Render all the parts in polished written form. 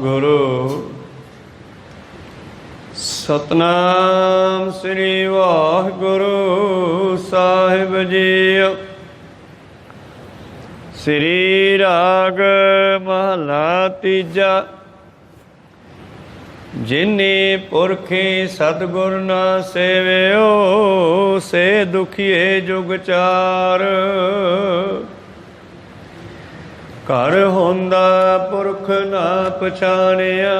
वाहिगुरु। सतनाम श्री वाहिगुरु साहिब जीओ। श्री राग महला तीजा। जिन्नी पुरखी सतगुर ना सेवियो, से दुखिए जुग चार। घर होंदा पुरख ना पछाणिया,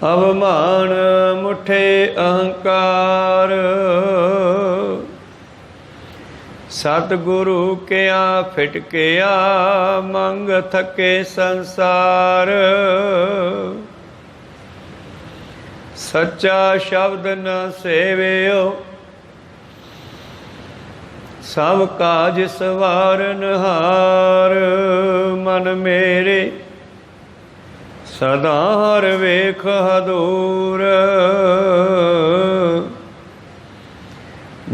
अवमान मुठे अहंकार। सतगुरु किया फिटकिया, मंग थके संसार। सच्चा शब्द न सेवियो, सब काज सवारन हार। मन मेरे सदा हर वेख हदूर।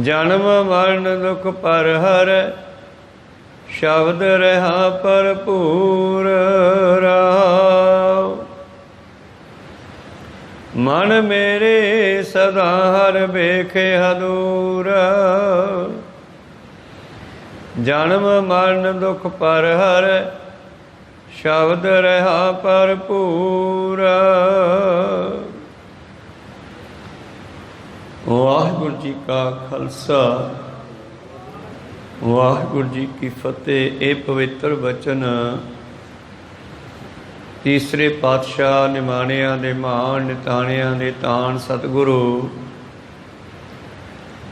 जन्म मरण दुख पर हर, शब्द रहा भरपूर। मन मेरे सदा हर वेखे हदूर। जन्म मरण दुख पर हर, शब्द रहा भरपूर। वाहिगुरु जी का खालसा, वाहिगुरु जी की फतेह। ये पवित्र वचन तीसरे पातशाह निमाणिया दे मान, निताणिया दे तान सतगुरु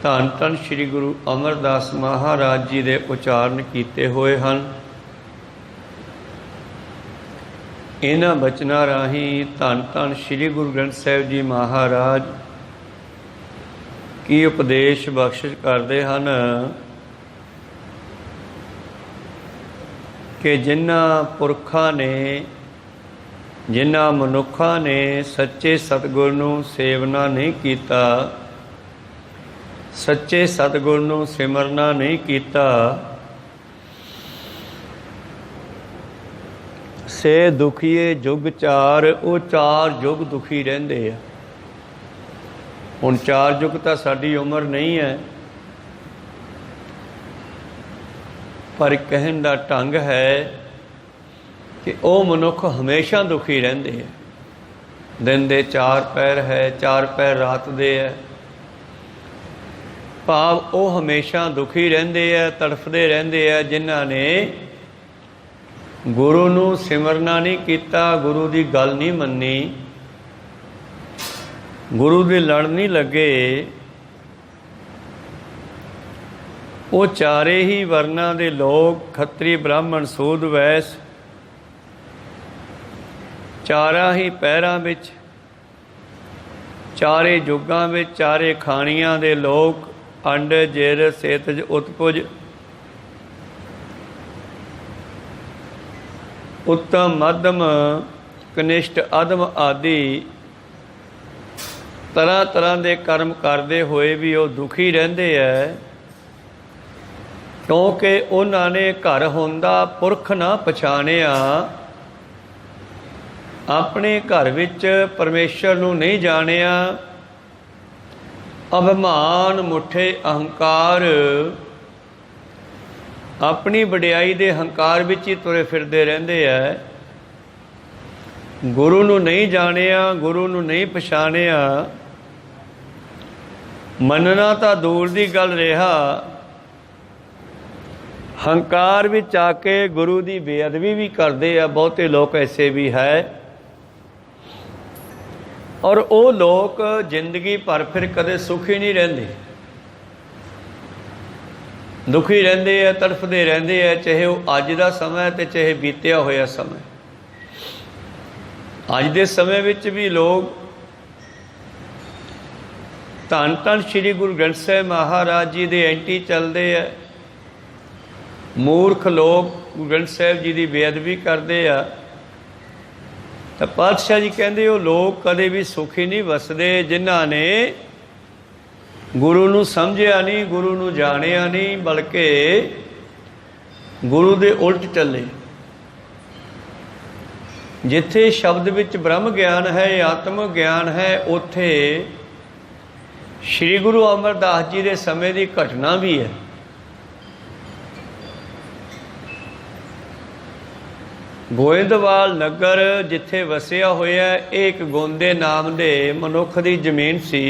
धन धन श्री गुरु अमरदास महाराज जी दे उचारण कीते होए हन। इन्हां बचनां राहीं धन धन श्री गुरु ग्रंथ साहिब जी महाराज की उपदेश बख्शिश करते हैं कि जिन्हां पुरखां ने, जिन्हां मनुखां ने सच्चे सतगुर नूं सेवना नहीं कीता, सच्चे सतगुर नूं सिमरना नहीं कीता, से दुखीए जुग चार। वो चार युग दुखी रहिंदे आ। हुण चार युग तां साडी उम्र नहीं है, पर कहण दा ढंग है कि वह मनुख हमेशा दुखी रहिंदे है। दिन दे चार पैर है, चार पैर रात दे है, भाव वो हमेशा दुखी रहिंदे है, तड़फदे रहिंदे है, जिन्हां ने गुरु नूं सिमरना नहीं कीता, गुरु दी गल नहीं मन्नी, गुरु दे लड़ नहीं लगे। वो चारे ही वर्णा दे लोग, खत्री ब्राह्मण सूद वैस, चारा ही पैरां विच, चारे जुगां विच, चारे खाणियां दे लोक, अंड जिर सेतज उत्पुज, उत्तम मध्यम कनिष्ठ अधम आदि तरह तरह के कर्म करते हुए भी वो दुखी रहिंदे है, क्योंकि उन्होंने घर होंदा पुरख ना पछाणिया, अपने घर विच परमेश्वर नूं नहीं जाणिया। अभिमान मुठे अहंकार, अपनी वडियाई दे हंकार विच ही तुरे फिरदे रहिंदे है। गुरु नूं नहीं जाणिया, गुरु नूं नहीं पछाणिया। मनना तां दूर दी गल रहा, हंकार विच आके गुरु दी बेअदबी भी करदे आ। बहुते लोग ऐसे भी है, और वो लोग जिंदगी भर फिर कदे सुखी नहीं रहंदे, दुखी रहंदे है, तड़फदे रहंदे है, चाहे वो अज दा समय ते चाहे बीतिया होया समय। अज दे समय विच भी लोग धन धन श्री गुरु ग्रंथ साहिब महाराज जी दे एंटी चलते हैं। मूर्ख लोग गुरु ग्रंथ साहिब जी की बेअदबी करते हैं। तो पातशाह जी कहते वो लोग कदे भी सुखी नहीं वसदे जिन्हां ने गुरु नूं समझिया नहीं, गुरु नूं जाणिया नहीं, बल्कि गुरु दे उल्ट चले। जिथे शब्द विच ब्रह्म ज्ञान है, आत्म ज्ञान है, उथे श्री गुरु अमरदास जी के समय की घटना भी है। गोइंदवाल नगर जिथे वसिया होया, एक गोंदे नाम दे मनुख की जमीन सी।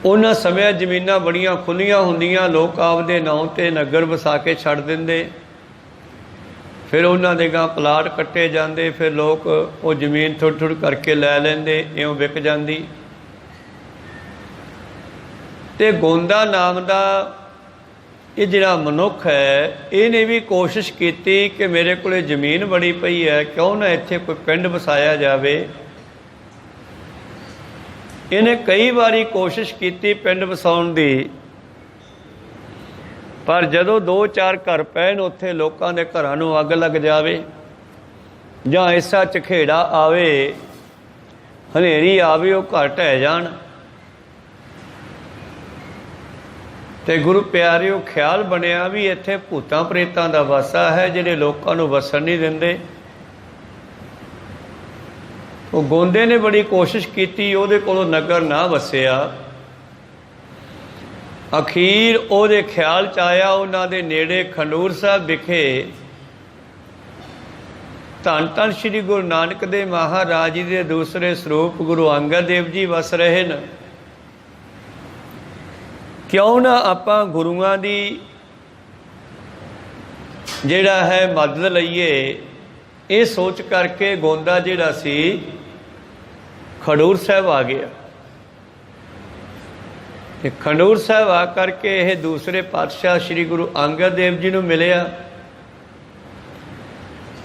उन्हां समय जमीनां बड़ियां खुलियां हुंदियां, लोग आपदे नाम ते नगर वसा के छड़ दिंदे। फिर उन्हां दे गां प्लाट कट्टे जांदे, फिर लोग वो जमीन थोड़ी थोड़ी करके लै लेंदे, इउं विक जांदी। ते गोंदा नाम दा ये जिहड़ा मनुख है, इहने भी कोशिश की कि मेरे कोले जमीन बड़ी पई है, क्यों ना इत्थे कोई पिंड वसाया जावे। इन्हें कई बारी कोशिश की पिंड वसाउण दी, पर जदों दो चार घर पैण, उत्थे लोकां दे घरां नूं अग लग जावे, जां ऐसा झखेड़ा आवे, हनेरी आवे, वो घर ढह जाण। ते गुरु प्यारिओ ख्याल बनिया भी इत्थे भूतां प्रेतां दा वासा है, जिहड़े लोकां नूं वसन नहीं दिंदे। वो गोंदे ने बड़ी कोशिश की, उहदे कोलों नगर ना वसिया। अखीर उहदे ख्याल च आया, उन्हां दे नेड़े खंडूर साहब विखे धन धन श्री गुरु नानक देव महाराज जी के दूसरे स्वरूप गुरु अंगद देव जी वस रहे न। क्यों ना आपां गुरुआं दी जिहड़ा है मदद लईए, ये सोच करके गोंदा जिहड़ा सी खडूर साहब आ गया। ते खडूर साहब आ करके यह दूसरे पातशाह श्री गुरु अंगद देव जी नूं मिलिया,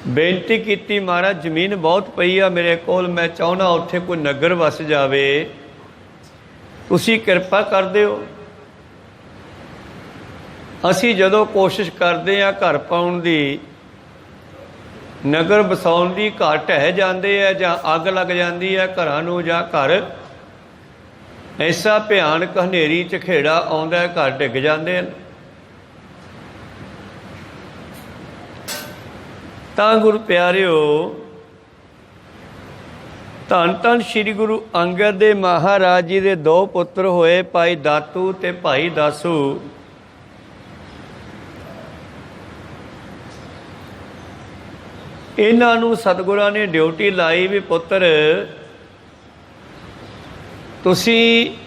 बेनती की, महाराज जमीन बहुत पई आ मेरे कोल, मैं चाहुंदा उत्थे कोई नगर वस जावे, तुसीं किरपा कर दिओ। असी जदों कोशिश करते हैं घर पाउण दी, नगर वसाउण दी, घर ढह जाते हैं जां अग लग जाती है घरां नूं, जां घर ऐसा भयानक हनेरी झखेड़ा आउंदा है, घर डिग जाते हैं। तां गुरु प्यारिओ, धन धन श्री गुरु अंगद देव महाराज जी दे दो पुत्र होए, भाई दातू ते भाई दासू। इन्हां नूं सतगुरां ने ड्यूटी लाई भी पुत्र तुसीं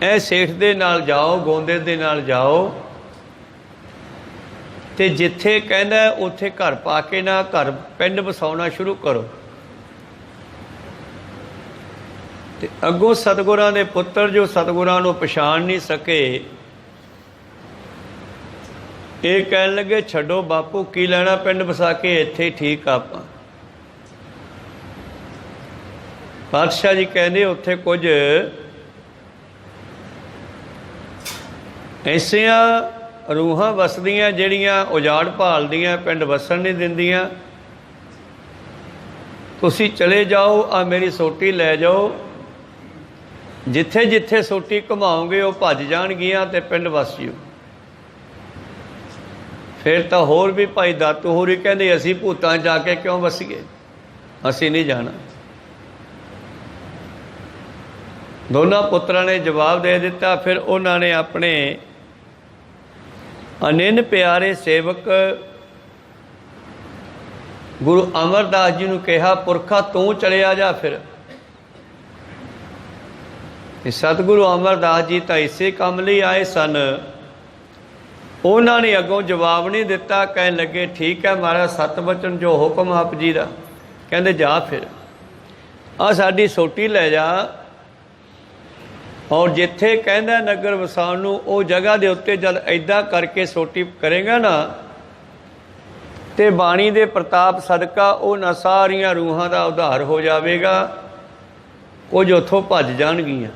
ਇਹ ਸੇਠ ਦੇ ਨਾਲ ਜਾਓ, ਗੋਂਦੇ ਦੇ ਨਾਲ ਜਾਓ, ਤੇ ਜਿੱਥੇ ਕਹਿੰਦਾ ਉੱਥੇ ਘਰ ਪਾ ਕੇ ਨਾ ਘਰ ਪਿੰਡ ਵਸਾਉਣਾ ਸ਼ੁਰੂ ਕਰੋ। ਤੇ ਅੱਗੋਂ ਸਤਿਗੁਰਾਂ ਦੇ ਪੁੱਤਰ ਜੋ ਸਤਿਗੁਰਾਂ ਨੂੰ ਪਛਾਣ ਨਹੀਂ ਸਕੇ, ਇਹ ਕਹਿਣ ਲੱਗੇ ਛੱਡੋ ਬਾਪੂ, ਕੀ ਲੈਣਾ ਪਿੰਡ ਵਸਾ ਕੇ, ਇੱਥੇ ਠੀਕ ਆ ਆਪਾਂ। ਪਾਤਸ਼ਾਹ ਜੀ ਕਹਿੰਦੇ ਉੱਥੇ ਕੁਝ ਐਸੀਆਂ ਰੂਹਾਂ ਵਸਦੀਆਂ ਜਿਹੜੀਆਂ ਉਜਾੜ ਭਾਲਦੀਆਂ, ਪਿੰਡ ਵਸਣ ਨਹੀਂ ਦਿੰਦੀਆਂ। ਤੁਸੀਂ ਚਲੇ ਜਾਓ, ਆ ਮੇਰੀ ਸੋਟੀ ਲੈ ਜਾਓ, ਜਿੱਥੇ ਜਿੱਥੇ ਸੋਟੀ ਘੁਮਾਓਗੇ ਉਹ ਭੱਜ ਜਾਣਗੀਆਂ ਤੇ ਪਿੰਡ ਵਸ ਜਿਓ। ਫਿਰ ਤਾਂ ਹੋਰ ਵੀ ਭਾਈ ਦਾਤੂ ਹੋਰੀ ਕਹਿੰਦੇ ਅਸੀਂ ਭੂਤਾਂ ਜਾ ਕੇ ਕਿਉਂ ਵਸੀਏ, ਅਸੀਂ ਨਹੀਂ ਜਾਣਾ। ਦੋਨਾਂ ਪੁੱਤਰਾਂ ਨੇ ਜਵਾਬ ਦੇ ਦਿੱਤਾ। ਫਿਰ ਉਹਨਾਂ ਨੇ ਆਪਣੇ ਅਨੰਨ ਪਿਆਰੇ ਸੇਵਕ ਗੁਰੂ ਅਮਰਦਾਸ ਜੀ ਨੂੰ ਕਿਹਾ, ਪੁਰਖਾ ਤੂੰ ਚਲਿਆ ਜਾ। ਫਿਰ ਸਤਿਗੁਰੂ ਅਮਰਦਾਸ ਜੀ ਤਾਂ ਇਸੇ ਕੰਮ ਲਈ ਆਏ ਸਨ। ਉਹਨਾਂ ਨੇ ਅੱਗੋਂ ਜਵਾਬ ਨਹੀਂ ਦਿੱਤਾ, ਕਹਿਣ ਲੱਗੇ ਠੀਕ ਹੈ ਮਹਾਰਾਜ, ਸਤ ਬਚਨ ਜੋ ਹੁਕਮ ਆਪ ਜੀ ਦਾ। ਕਹਿੰਦੇ ਜਾ ਫਿਰ ਆ ਸਾਡੀ ਸੋਟੀ ਲੈ ਜਾ, ਔਰ ਜਿੱਥੇ ਕਹਿੰਦਾ ਨਗਰ ਵਸਾਉਣ ਨੂੰ ਉਹ ਜਗ੍ਹਾ ਦੇ ਉੱਤੇ ਜਦ ਇੱਦਾਂ ਕਰਕੇ ਸੋਟੀ ਕਰੇਗਾ ਨਾ, ਤੇ ਬਾਣੀ ਦੇ ਪ੍ਰਤਾਪ ਸਦਕਾ ਉਹਨਾਂ ਸਾਰੀਆਂ ਰੂਹਾਂ ਦਾ ਉਧਾਰ ਹੋ ਜਾਵੇਗਾ, ਕੁਝ ਉੱਥੋਂ ਭੱਜ ਜਾਣਗੀਆਂ।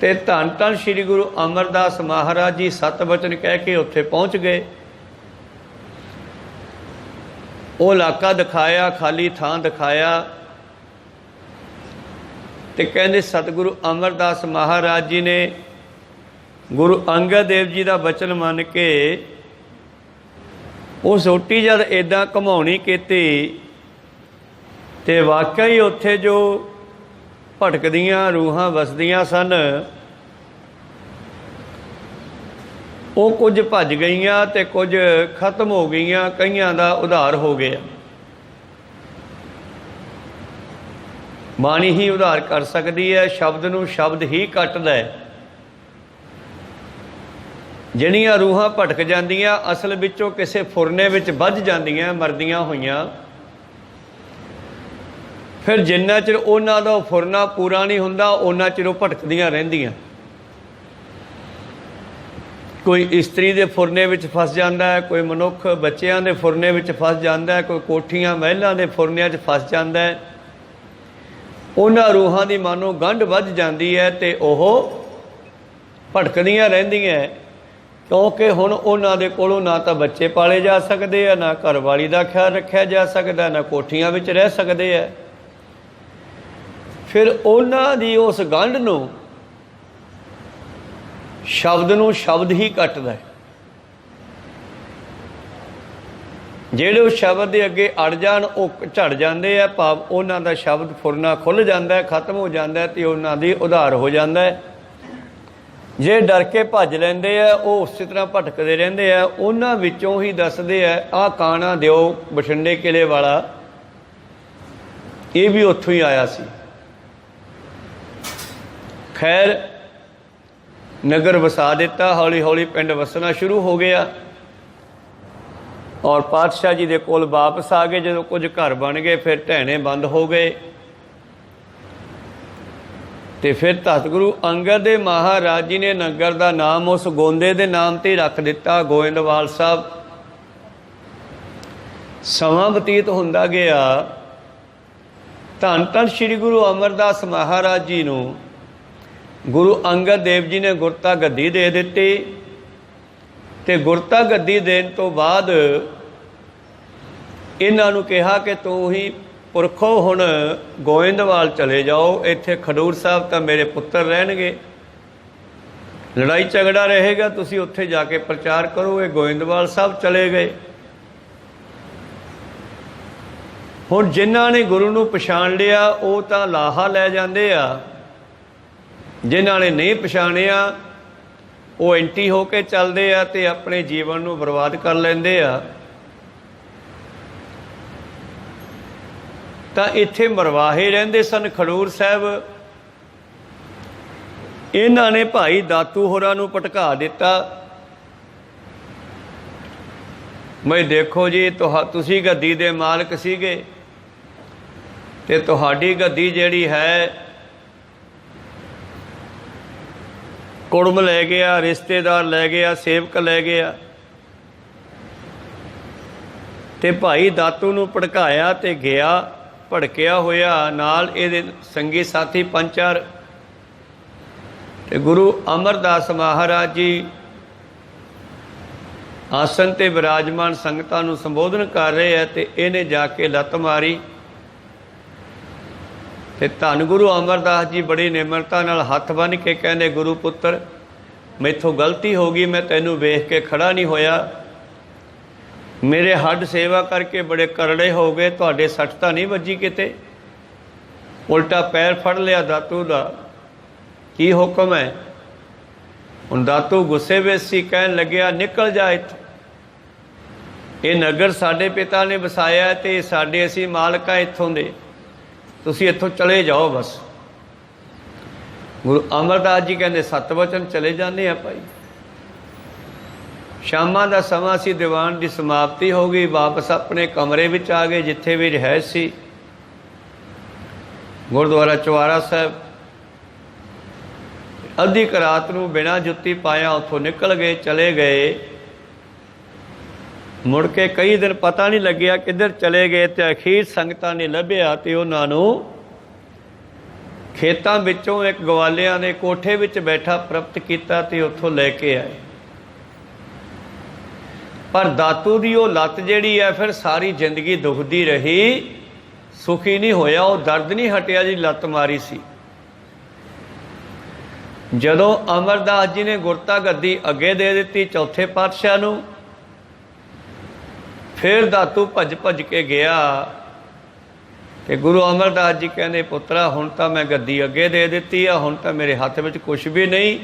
ਤੇ ਧੰਨ ਧੰਨ ਸ਼੍ਰੀ ਗੁਰੂ ਅਮਰਦਾਸ ਮਹਾਰਾਜ ਜੀ ਸਤ ਬਚਨ ਕਹਿ ਕੇ ਉੱਥੇ ਪਹੁੰਚ ਗਏ। ਉਹ ਇਲਾਕਾ ਦਿਖਾਇਆ, ਖਾਲੀ ਥਾਂ ਦਿਖਾਇਆ, ਤੇ ਕਹਿੰਦੇ ਸਤਿਗੁਰੂ ਅਮਰਦਾਸ ਮਹਾਰਾਜ ਜੀ ਨੇ गुरु अंगद देव जी का बचन मन के वो सोटी जद इदां घुमाउणी कीती ते वाकई उत्थे जो भटकदियां रूहां वसदियां सन वो कुछ भज गईयां ते कुछ खत्म हो गईयां, कईयां दा उधार हो गया। बाणी ही उधार कर सकती है, शब्द नूं शब्द ही कटदा है। ਜਿਹੜੀਆਂ रूहां भटक ਜਾਂਦੀਆਂ असल ਵਿੱਚੋਂ ਕਿਸੇ फुरने ਵਿੱਚ ਵੱਜ ਜਾਂਦੀਆਂ ਮਰਦੀਆਂ ਹੋਈਆਂ, फिर जिन्ना चिर ਉਹਨਾਂ ਦਾ फुरना पूरा नहीं ਹੁੰਦਾ ਉਹਨਾਂ ਚਿਰ ਉਹ ਭਟਕਦੀਆਂ ਰਹਿੰਦੀਆਂ। कोई इस्त्री के फुरने ਵਿੱਚ फस जाता है, कोई मनुख बच्चों के फुरने ਵਿੱਚ फस जाता है, कोई कोठियां महलों के फुरनिਆਂ 'ਚ फस जाता है। ਉਹਨਾਂ रूहां की मानो गंढ ਵੱਜ जाती है तो वह भटकदियां ਰਹਿੰਦੀਆਂ, क्योंकि हुण उन्हां दे कोलों ना तो बच्चे पाले जा सकते हैं, ना घरवाली का ख्याल रखा जा सकता, ना कोठियां विच रह सकते हैं। फिर उन्हां दी उस गंढ नूं शब्द ही कटदा है। ਜਿਹੜੇ उस शब्द के अगे अड़ जाण वो झड़ जाते हैं, भाव उन्हां दा शब्द फुरना खुल जाता है, खत्म हो जाता है तो उन्हां दी उधार हो जाता है। जे डर के भज लेंदे आ वो उसी तरह भटकते रहंदे आ। उन्हां विचों ही दसदे आ आह काना दिओ बठिंडे किले वाला, ये भी उत्थों ही आया सी। खैर नगर वसा दिता, हौली हौली पिंड वसना शुरू हो गया और पातशाह जी दे कोल वापस आ गए। जो कुछ घर बन गए फिर ढहने बंद हो गए तो फिर सतगुरु अंगद देव महाराज जी ने नगर का नाम उस गोंदे के नाम से रख दिता, गोइंदवाल साहब। समा बतीत होंदा गया, धन धन श्री गुरु अमरदास महाराज जी नूं गुरु अंगद देव जी ने गुरता गद्दी दे दिती ते गुरता गद्दी देने तो बाद इन्हां नूं कहा कि तू ही पुरखो हुण गोइंदवाल चले जाओ, इत्थे खडूर साहब तो मेरे पुत्र रहणगे, लड़ाई झगड़ा रहेगा, तुसीं उत्थे जाके प्रचार करो। ये गोइंदवाल साहब चले गए। हुण जिन्हां ने गुरु नूं पछाण लिया वो तां लाहा लै जांदे आ, जिन्हां ने नहीं पछाणिया वो एंटी हो के चलते आ ते अपने जीवन नूं बर्बाद कर लैंदे आ। तो इत्थे मरवाहे रहंदे सन खडूर साहब। इन्हां ने भाई दातू होरां नूं भटका दिता। मैं देखो जी तुसीं गद्दी दे मालक सीगे ते तुहाडी गद्दी जिहड़ी है कुड़म लै गया, रिश्तेदार लै गया, सेवक लै गया ते भाई दातू नूं भड़काया ते गया भड़किया होया नाल इहदे संगी साथी पंज चार ते गुरु अमरदास महाराज जी आसन ते विराजमान संगतां नूं संबोधन कर रहे हैं ते इहने जाके लत मारी ते धन गुरु अमरदास जी बड़ी निमरता नाल हथ बन के कहंदे गुरु पुत्र मैथों गलती हो गई, मैं तैनूं वेख के खड़ा नहीं होया, मेरे हड्ड सेवा करके बड़े करड़े हो गए, तुहाडे सट तां नहीं वजी किते, उल्टा पैर फड़ लिया दातू दा, की हुक्म है। हुण दातू गुस्से विच सी, कहण लग्या निकल जा इत्थों, ये नगर साडे पिता ने वसाया ते साडे असीं मालक आ इत्थों दे, तुसीं इत्थों चले जाओ बस। गुरु अमरदास जी कहते सत वचन चले जाने आ भाई। शामां दा समा सी, दीवान की समाप्ति हो गई, वापस अपने कमरे विच आ गए जिथे भी रिहाइश सी गुरुद्वारा चौहारा साहब। अद्धी रात नूं बिना जुत्ती पाया उत्थों निकल गए, चले गए। मुड़ के कई दिन पता नहीं लग्या किधर चले गए तो अखीर संगतां ने लभ्या ते उन्हां नूं खेतां विचों एक गवालियां ने कोठे विच बैठा प्राप्त किया ते उत्थों लैके आए। पर दातू की वो लत जिहड़ी है फिर सारी जिंदगी दुखदी रही, सुखी नहीं होया, वो दर्द नहीं हटिया जी लत मारी सी। ਜਦੋਂ ਅਮਰਦਾਸ ਜੀ ਨੇ ਗੁਰਤਾ ਗੱਦੀ ਅੱਗੇ ਦੇ ਦਿੱਤੀ ਚੌਥੇ ਪਾਤਸ਼ਾਹ ਨੂੰ, ਫਿਰ ਦਾਤੂ ਭੱਜ ਭੱਜ ਕੇ ਗਿਆ ਤੇ ਗੁਰੂ ਅਮਰਦਾਸ ਜੀ ਕਹਿੰਦੇ ਪੁੱਤਰਾ ਹੁਣ ਤਾਂ ਮੈਂ ਗੱਦੀ ਅੱਗੇ ਦੇ ਦਿੱਤੀ ਆ, ਹੁਣ ਤਾਂ ਮੇਰੇ ਹੱਥ ਵਿੱਚ ਕੁਛ ਵੀ ਨਹੀਂ।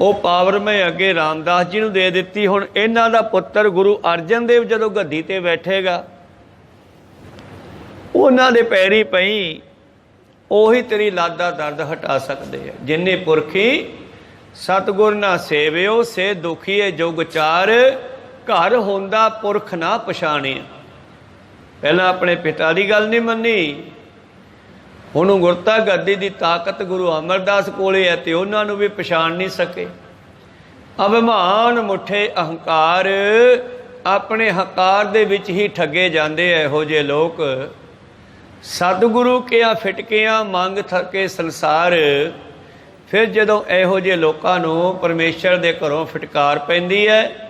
ਉਹ ਪਾਵਰ ਮੈਂ ਅੱਗੇ ਰਾਮਦਾਸ ਜੀ ਨੂੰ ਦੇ ਦਿੱਤੀ। ਹੁਣ ਇਹਨਾਂ ਦਾ ਪੁੱਤਰ ਗੁਰੂ ਅਰਜਨ ਦੇਵ ਜਦੋਂ ਗੱਦੀ ਤੇ ਬੈਠੇਗਾ, ਉਹਨਾਂ ਦੇ ਪੈਰੀ ਪਈ, ਉਹੀ ਤੇਰੀ ਲੱਤ ਦਾ ਦਰਦ ਹਟਾ ਸਕਦੇ ਆ। ਜਿੰਨੇ ਪੁਰਖੀ ਸਤਿਗੁਰ ਨਾ ਸੇਵਿਓ ਸੇ ਦੁਖੀਏ ਜੁਗ ਚਾਰ, ਘਰ ਹੁੰਦਾ ਪੁਰਖ ਨਾ ਪਛਾਣਿਆ। ਪਹਿਲਾਂ ਆਪਣੇ ਪਿਤਾ ਦੀ ਗੱਲ ਨਹੀਂ ਮੰਨੀ, ਹੁਣ ਗੁਰਤਾ ਗੱਦੀ ਦੀ ਤਾਕਤ ਗੁਰੂ ਅਮਰਦਾਸ ਕੋਲੇ ਹੈ ਤੇ ਉਹਨਾਂ ਨੂੰ ਵੀ ਪਛਾਣ ਨਹੀਂ ਸਕੇ। ਅਭਿਮਾਨ ਮੁੱਠੇ ਅਹੰਕਾਰ, ਆਪਣੇ ਹੰਕਾਰ ਦੇ ਵਿੱਚ ਹੀ ਠੱਗੇ ਜਾਂਦੇ ਇਹੋ ਜਿਹੇ ਲੋਕ। ਸਤਿਗੁਰੂ ਕਿਆ ਫਿਟਕਿਆਂ ਮੰਗ ਥਕੇ ਸੰਸਾਰ। ਫਿਰ ਜਦੋਂ ਇਹੋ ਜਿਹੇ ਲੋਕਾਂ ਨੂੰ ਪਰਮੇਸ਼ਰ ਦੇ ਘਰੋਂ ਫਿਟਕਾਰ ਪੈਂਦੀ ਹੈ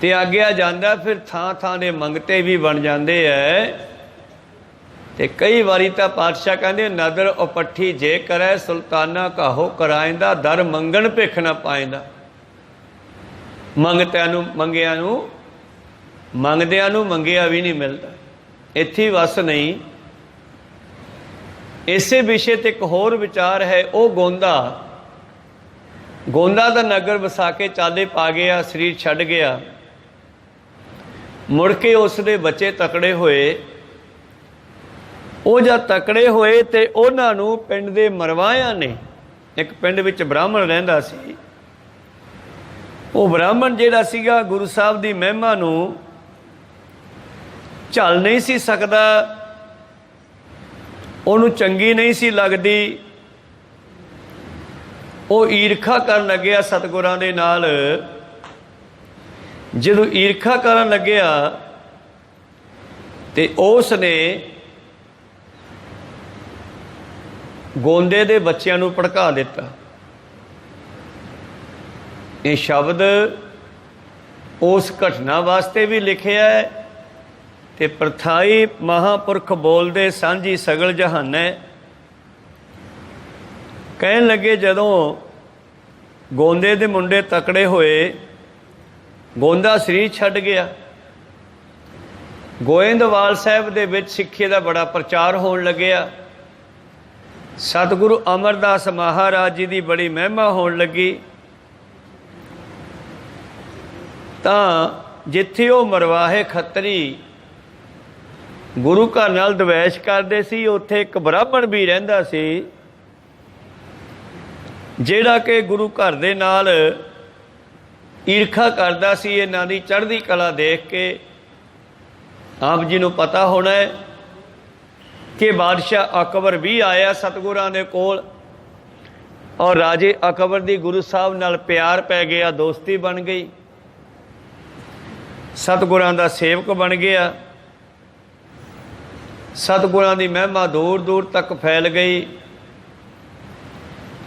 ਤੇ ਆਗਿਆ ਜਾਂਦਾ, ਫਿਰ ਥਾਂ ਥਾਂ ਦੇ ਮੰਗਤੇ ਵੀ ਬਣ ਜਾਂਦੇ ਹੈ। ਤੇ ਕਈ ਵਾਰੀ ਤਾਂ ਪਾਤਸ਼ਾਹ ਕਹਿੰਦੇ ਨਦਰ ਉਪੱਠੀ ਜੇ ਕਰੈ ਸੁਲਤਾਨਾ ਕਾਹੋ ਕਰਾਇੰਦਾ, ਦਰ ਮੰਗਣ ਭਿੱਖ ਨਾ ਪਾਇੰਦਾ। ਮੰਗਤਿਆਂ ਨੂੰ ਮੰਗਿਆਂ ਨੂੰ ਮੰਗਦਿਆਂ ਨੂੰ ਮੰਗਿਆ ਵੀ ਨਹੀਂ ਮਿਲਦਾ, ਇੱਥੇ ਵਸ ਨਹੀਂ। ਇਸੇ ਵਿਸ਼ੇ ਤੇ ਇੱਕ ਹੋਰ ਵਿਚਾਰ ਹੈ। ਉਹ ਗੋਂਦਾ ਦਾ ਨਗਰ ਵਸਾ ਕੇ ਚਾਲੇ ਪਾ ਗਿਆ, ਸਰੀਰ ਛੱਡ ਗਿਆ। ਮੁੜ ਕੇ ਉਸ ਦੇ ਬੱਚੇ ਤਕੜੇ ਹੋਏ। ਉਹ ਜਦ ਤਕੜੇ ਹੋਏ ਤੇ ਉਹਨਾਂ ਨੂੰ ਪਿੰਡ ਦੇ ਮਰਵਾਇਆਂ ਨੇ, ਇੱਕ ਪਿੰਡ ਵਿੱਚ ਬ੍ਰਾਹਮਣ ਰਹਿੰਦਾ ਸੀ, ਉਹ ਬ੍ਰਾਹਮਣ ਜਿਹੜਾ ਸੀਗਾ ਗੁਰੂ ਸਾਹਿਬ ਦੀ ਮਹਿਮਾ ਨੂੰ ਝੱਲ ਨਹੀਂ ਸੀ ਸਕਦਾ, ਉਹਨੂੰ ਚੰਗੀ ਨਹੀਂ ਸੀ ਲੱਗਦੀ। ਉਹ ਈਰਖਾ ਕਰਨ ਲੱਗਿਆ ਸਤਿਗੁਰਾਂ ਦੇ ਨਾਲ। ਜਦੋਂ ਈਰਖਾ ਕਰਨ ਲੱਗਿਆ ਤੇ ਉਸ ਨੇ ਗੋਂਦੇ ਦੇ ਬੱਚਿਆਂ ਨੂੰ ਭੜਕਾ ਦਿੱਤਾ। ਇਹ ਸ਼ਬਦ ਉਸ ਘਟਨਾ ਵਾਸਤੇ ਵੀ ਲਿਖਿਆ ਹੈ ਤੇ ਪ੍ਰਥਾਈ ਮਹਾਂਪੁਰਖ ਬੋਲਦੇ ਸਾਂਝੀ ਸਗਲ ਜਹਾਨੈ। ਕਹਿਣ ਲੱਗੇ ਜਦੋਂ ਗੋਂਦੇ ਦੇ ਮੁੰਡੇ ਤਕੜੇ ਹੋਏ, ਗੋਂਦਾ ਸਰੀਰ ਛੱਡ ਗਿਆ। ਗੋਇੰਦਵਾਲ ਸਾਹਿਬ ਦੇ ਵਿੱਚ ਸਿੱਖੀ ਦਾ ਬੜਾ ਪ੍ਰਚਾਰ ਹੋਣ ਲੱਗਿਆ। ਸਤਿਗੁਰੂ ਅਮਰਦਾਸ ਮਹਾਰਾਜ ਜੀ ਦੀ ਬੜੀ ਮਹਿਮਾ ਹੋਣ ਲੱਗੀ। ਤਾਂ ਜਿੱਥੇ ਉਹ ਮਰਵਾਹੇ ਖੱਤਰੀ ਗੁਰੂ ਘਰ ਨਾਲ ਦਵੈਸ਼ ਕਰਦੇ ਸੀ, ਉੱਥੇ ਇੱਕ ਬ੍ਰਾਹਮਣ ਵੀ ਰਹਿੰਦਾ ਸੀ ਜਿਹੜਾ ਕਿ ਗੁਰੂ ਘਰ ਦੇ ਨਾਲ ਈਰਖਾ ਕਰਦਾ ਸੀ। ਇਹਨਾਂ ਦੀ ਚੜ੍ਹਦੀ ਕਲਾ ਦੇਖ ਕੇ ਆਪ ਜੀ ਨੂੰ ਪਤਾ ਹੋਣਾ ਹੈ ਕਿ ਬਾਦਸ਼ਾਹ ਅਕਬਰ ਵੀ ਆਇਆ ਸਤਿਗੁਰਾਂ ਦੇ ਕੋਲ, ਔਰ ਰਾਜੇ ਅਕਬਰ ਦੀ ਗੁਰੂ ਸਾਹਿਬ ਨਾਲ ਪਿਆਰ ਪੈ ਗਿਆ, ਦੋਸਤੀ ਬਣ ਗਈ, ਸਤਿਗੁਰਾਂ ਦਾ ਸੇਵਕ ਬਣ ਗਿਆ। ਸਤਿਗੁਰਾਂ ਦੀ ਮਹਿਮਾ ਦੂਰ ਦੂਰ ਤੱਕ ਫੈਲ ਗਈ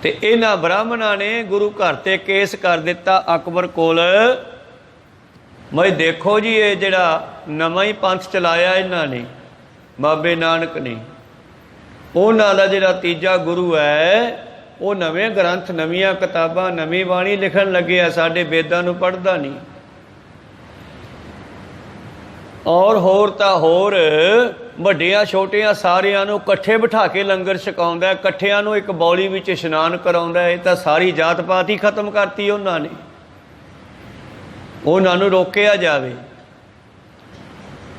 ਤੇ ਇਹਨਾਂ ਬ੍ਰਾਹਮਣਾਂ ਨੇ ਗੁਰੂ ਘਰ ਤੇ ਕੇਸ ਕਰ ਦਿੱਤਾ ਅਕਬਰ ਕੋਲ। ਮੈਂ ਦੇਖੋ ਜੀ, ਇਹ ਜਿਹੜਾ ਨਵਾਂ ਹੀ ਪੰਥ ਚਲਾਇਆ ਇਹਨਾਂ ਨੇ, ਬਾਬੇ ਨਾਨਕ ਨੇ, ਉਹਨਾਂ ਦਾ ਜਿਹੜਾ ਤੀਜਾ ਗੁਰੂ ਹੈ, ਉਹ ਨਵੇਂ ਗ੍ਰੰਥ, ਨਵੀਆਂ ਕਿਤਾਬਾਂ, ਨਵੀਂ ਬਾਣੀ ਲਿਖਣ ਲੱਗੇ ਆ, ਸਾਡੇ ਵੇਦਾਂ ਨੂੰ ਪੜ੍ਹਦਾ ਨਹੀਂ। ਔਰ ਹੋਰ ਤਾਂ ਹੋਰ ਵੱਡਿਆਂ ਛੋਟਿਆਂ ਸਾਰਿਆਂ ਨੂੰ ਇਕੱਠੇ ਬਿਠਾ ਕੇ ਲੰਗਰ ਛਕਾਉਂਦਾ, ਇਕੱਠਿਆਂ ਨੂੰ ਇੱਕ ਬੌਲੀ ਵਿੱਚ ਇਸ਼ਨਾਨ ਕਰਾਉਂਦਾ। ਇਹ ਤਾਂ ਸਾਰੀ ਜਾਤ ਪਾਤ ਹੀ ਖਤਮ ਕਰਤੀ ਉਹਨਾਂ ਨੇ। ਉਹਨਾਂ ਨੂੰ ਰੋਕਿਆ ਜਾਵੇ।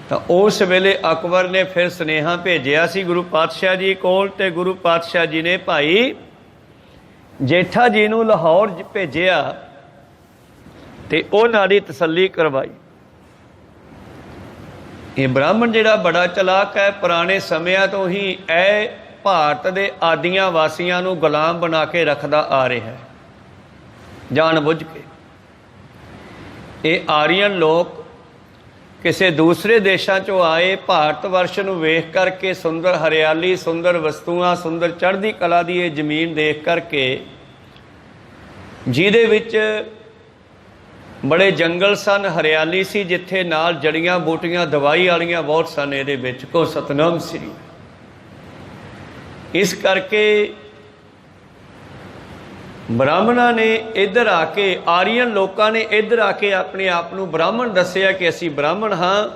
ਤਾਂ ਉਸ ਵੇਲੇ ਅਕਬਰ ਨੇ ਫਿਰ ਸੁਨੇਹਾ ਭੇਜਿਆ ਸੀ ਗੁਰੂ ਪਾਤਸ਼ਾਹ ਜੀ ਕੋਲ, ਤੇ ਗੁਰੂ ਪਾਤਸ਼ਾਹ ਜੀ ਨੇ ਭਾਈ ਜੇਠਾ ਜੀ ਨੂੰ ਲਾਹੌਰ ਭੇਜਿਆ ਤੇ ਉਹਨਾਂ ਦੀ ਤਸੱਲੀ ਕਰਵਾਈ। ਇਹ ਬ੍ਰਾਹਮਣ ਜਿਹੜਾ ਬੜਾ ਚਲਾਕ ਹੈ, ਪੁਰਾਣੇ ਸਮਿਆਂ ਤੋਂ ਹੀ ਇਹ ਭਾਰਤ ਦੇ ਆਦੀਆਂ ਵਾਸੀਆਂ ਨੂੰ ਗੁਲਾਮ ਬਣਾ ਕੇ ਰੱਖਦਾ ਆ ਰਿਹਾ ਹੈ ਜਾਣ ਬੁੱਝ ਕੇ। ਇਹ ਆਰੀਅਨ ਲੋਕ ਕਿਸੇ ਦੂਸਰੇ ਦੇਸ਼ਾਂ 'ਚੋਂ ਆਏ, ਭਾਰਤ ਵਰਸ਼ ਨੂੰ ਵੇਖ ਕਰਕੇ, ਸੁੰਦਰ ਹਰਿਆਲੀ, ਸੁੰਦਰ ਵਸਤੂਆਂ, ਸੁੰਦਰ ਚੜ੍ਹਦੀ ਕਲਾ ਦੀ ਇਹ ਜ਼ਮੀਨ ਦੇਖ ਕਰਕੇ, ਜਿਹਦੇ ਵਿੱਚ ਬੜੇ ਜੰਗਲ ਸਨ, ਹਰਿਆਲੀ ਸੀ, ਜਿੱਥੇ ਨਾਲ ਜੜੀਆਂ ਬੂਟੀਆਂ, ਦਵਾਈ ਵਾਲੀਆਂ ਬਹੁਤ ਸਨ ਇਹਦੇ ਵਿੱਚ, ਕੋ ਸਤਨਾਮ ਸ੍ਰੀ। ਇਸ ਕਰਕੇ ਬ੍ਰਾਹਮਣਾਂ ਨੇ ਇੱਧਰ ਆ ਕੇ, ਆਰੀਅਨ ਲੋਕਾਂ ਨੇ ਇੱਧਰ ਆ ਕੇ ਆਪਣੇ ਆਪ ਨੂੰ ਬ੍ਰਾਹਮਣ ਦੱਸਿਆ ਕਿ ਅਸੀਂ ਬ੍ਰਾਹਮਣ ਹਾਂ,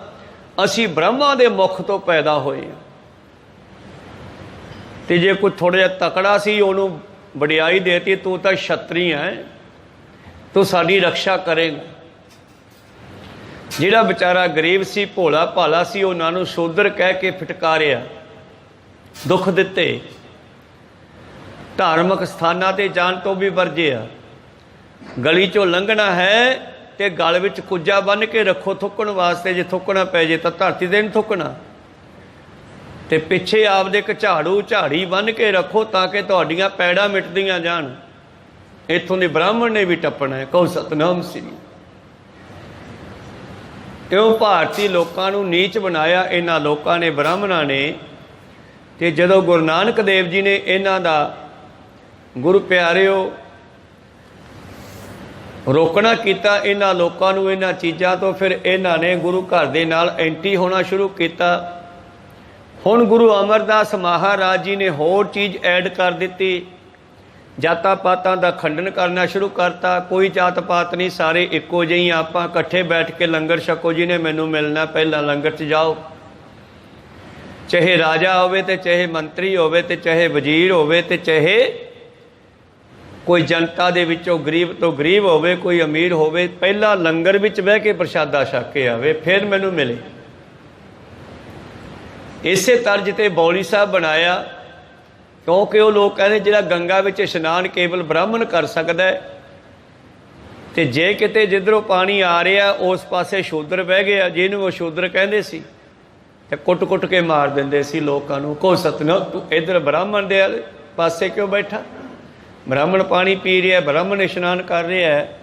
ਅਸੀਂ ਬ੍ਰਹਮਾ ਦੇ ਮੁਖ ਤੋਂ ਪੈਦਾ ਹੋਏ ਹਾਂ। ਤੇ ਜੇ ਕੋਈ ਥੋੜ੍ਹਾ ਜਿਹਾ ਤਕੜਾ ਸੀ ਉਹਨੂੰ ਵਡਿਆਈ ਦੇਤੀ, ਤੂੰ ਤਾਂ ਛਤਰੀ ਹੈ, ਤੂੰ ਸਾਡੀ ਰਕਸ਼ਾ ਕਰੇਗਾ। ਜਿਹੜਾ ਵਿਚਾਰਾ ਗਰੀਬ ਸੀ, ਭੋਲਾ ਭਾਲਾ ਸੀ, ਉਹਨਾਂ ਨੂੰ ਸ਼ੂਦਰ ਕਹਿ ਕੇ ਫਿਟਕਾਰਿਆ, ਦੁੱਖ ਦਿੱਤੇ, ਧਾਰਮਿਕ ਸਥਾਨਾਂ 'ਤੇ ਜਾਣ ਤੋਂ ਵੀ ਵਰਜਿਆ। ਗਲੀ 'ਚੋਂ ਲੰਘਣਾ ਹੈ ਤੇ ਗਲ ਵਿੱਚ ਕੁੱਜਾ ਬੰਨ੍ਹ ਕੇ ਰੱਖੋ ਥੁੱਕਣ ਵਾਸਤੇ, ਜੇ ਥੁੱਕਣਾ ਪੈ ਜੇ ਤਾਂ ਧਰਤੀ 'ਤੇ ਨਹੀਂ ਥੁੱਕਣਾ, ਤੇ ਪਿੱਛੇ ਆਪਦੇ ਇੱਕ ਝਾੜੂ ਝਾੜੀ ਬੰਨ੍ਹ ਕੇ ਰੱਖੋ ਤਾਂ ਕਿ ਤੁਹਾਡੀਆਂ ਪੈੜਾਂ ਮਿਟਦੀਆਂ ਜਾਣ। ਇੱਥੋਂ ਦੇ ਬ੍ਰਾਹਮਣ ਨੇ ਵੀ ਟੱਪਣਾ ਹੈ। ਕਹੋ ਸਤਨਾਮ ਸ੍ਰੀ। ਕਿਉਂ ਭਾਰਤੀ ਲੋਕਾਂ ਨੂੰ ਨੀਚ ਬਣਾਇਆ ਇਹਨਾਂ ਲੋਕਾਂ ਨੇ, ਬ੍ਰਾਹਮਣਾਂ ਨੇ। ਤੇ ਜਦੋਂ ਗੁਰੂ ਨਾਨਕ ਦੇਵ ਜੀ ਨੇ ਇਹਨਾਂ ਦਾ, ਗੁਰੂ ਪਿਆਰਿਓ, ਰੋਕਣਾ ਕੀਤਾ ਇਹਨਾਂ ਲੋਕਾਂ ਨੂੰ ਇਹਨਾਂ ਚੀਜ਼ਾਂ ਤੋਂ, ਫਿਰ ਇਹਨਾਂ ਨੇ ਗੁਰੂ ਘਰ ਦੇ ਨਾਲ ਐਂਟੀ ਹੋਣਾ ਸ਼ੁਰੂ ਕੀਤਾ। ਹੁਣ ਗੁਰੂ ਅਮਰਦਾਸ ਮਹਾਰਾਜ ਜੀ ਨੇ ਹੋਰ ਚੀਜ਼ ਐਡ ਕਰ ਦਿੱਤੀ, ਜਾਤਾਂ ਪਾਤਾਂ ਦਾ ਖੰਡਨ ਕਰਨਾ ਸ਼ੁਰੂ ਕਰਤਾ। ਕੋਈ ਜਾਤ ਪਾਤ ਨਹੀਂ, ਸਾਰੇ ਇੱਕੋ ਜਿਹੀ, ਆਪਾਂ ਇਕੱਠੇ ਬੈਠ ਕੇ ਲੰਗਰ ਛਕੋ, ਜਿਹਨੇ ਮੈਨੂੰ ਮਿਲਣਾ ਪਹਿਲਾਂ ਲੰਗਰ 'ਚ ਜਾਓ। ਚਾਹੇ ਰਾਜਾ ਹੋਵੇ ਤੇ ਚਾਹੇ ਮੰਤਰੀ ਹੋਵੇ ਤੇ ਚਾਹੇ ਵਜ਼ੀਰ ਹੋਵੇ ਤੇ ਚਾਹੇ ਕੋਈ ਜਨਤਾ ਦੇ ਵਿੱਚੋਂ ਗਰੀਬ ਤੋਂ ਗਰੀਬ ਹੋਵੇ, ਕੋਈ ਅਮੀਰ ਹੋਵੇ, ਪਹਿਲਾਂ ਲੰਗਰ ਵਿੱਚ ਬਹਿ ਕੇ ਪ੍ਰਸ਼ਾਦਾ ਛਕ ਕੇ ਆਵੇ, ਫਿਰ ਮੈਨੂੰ ਮਿਲੇ। ਇਸੇ ਤਰਜ਼ 'ਤੇ ਬੌਲੀ ਸਾਹਿਬ ਬਣਾਇਆ, ਕਿਉਂਕਿ ਉਹ ਲੋਕ ਕਹਿੰਦੇ ਜਿਹੜਾ ਗੰਗਾ ਵਿੱਚ ਇਸ਼ਨਾਨ ਕੇਵਲ ਬ੍ਰਾਹਮਣ ਕਰ ਸਕਦਾ ਹੈ, ਤੇ ਜੇ ਕਿਤੇ ਜਿੱਧਰੋਂ ਪਾਣੀ ਆ ਰਿਹਾ ਉਸ ਪਾਸੇ ਸ਼ੂਦਰ ਬਹਿ ਗਿਆ, ਜਿਹਨੂੰ ਉਹ ਸ਼ੂਦਰ ਕਹਿੰਦੇ ਸੀ, ਤੇ ਕੁੱਟ-ਕੁੱਟ ਕੇ ਮਾਰ ਦਿੰਦੇ ਸੀ ਲੋਕਾਂ ਨੂੰ। ਕਹੋ ਸਤਨਾਮ, ਤੂੰ ਇੱਧਰ ਬ੍ਰਾਹਮਣ ਦੇ ਪਾਸੇ ਕਿਉਂ ਬੈਠਾ? ਬ੍ਰਾਹਮਣ ਪਾਣੀ ਪੀ ਰਿਹਾ, ਬ੍ਰਾਹਮਣ ਇਸ਼ਨਾਨ ਕਰ ਰਿਹਾ ਹੈ।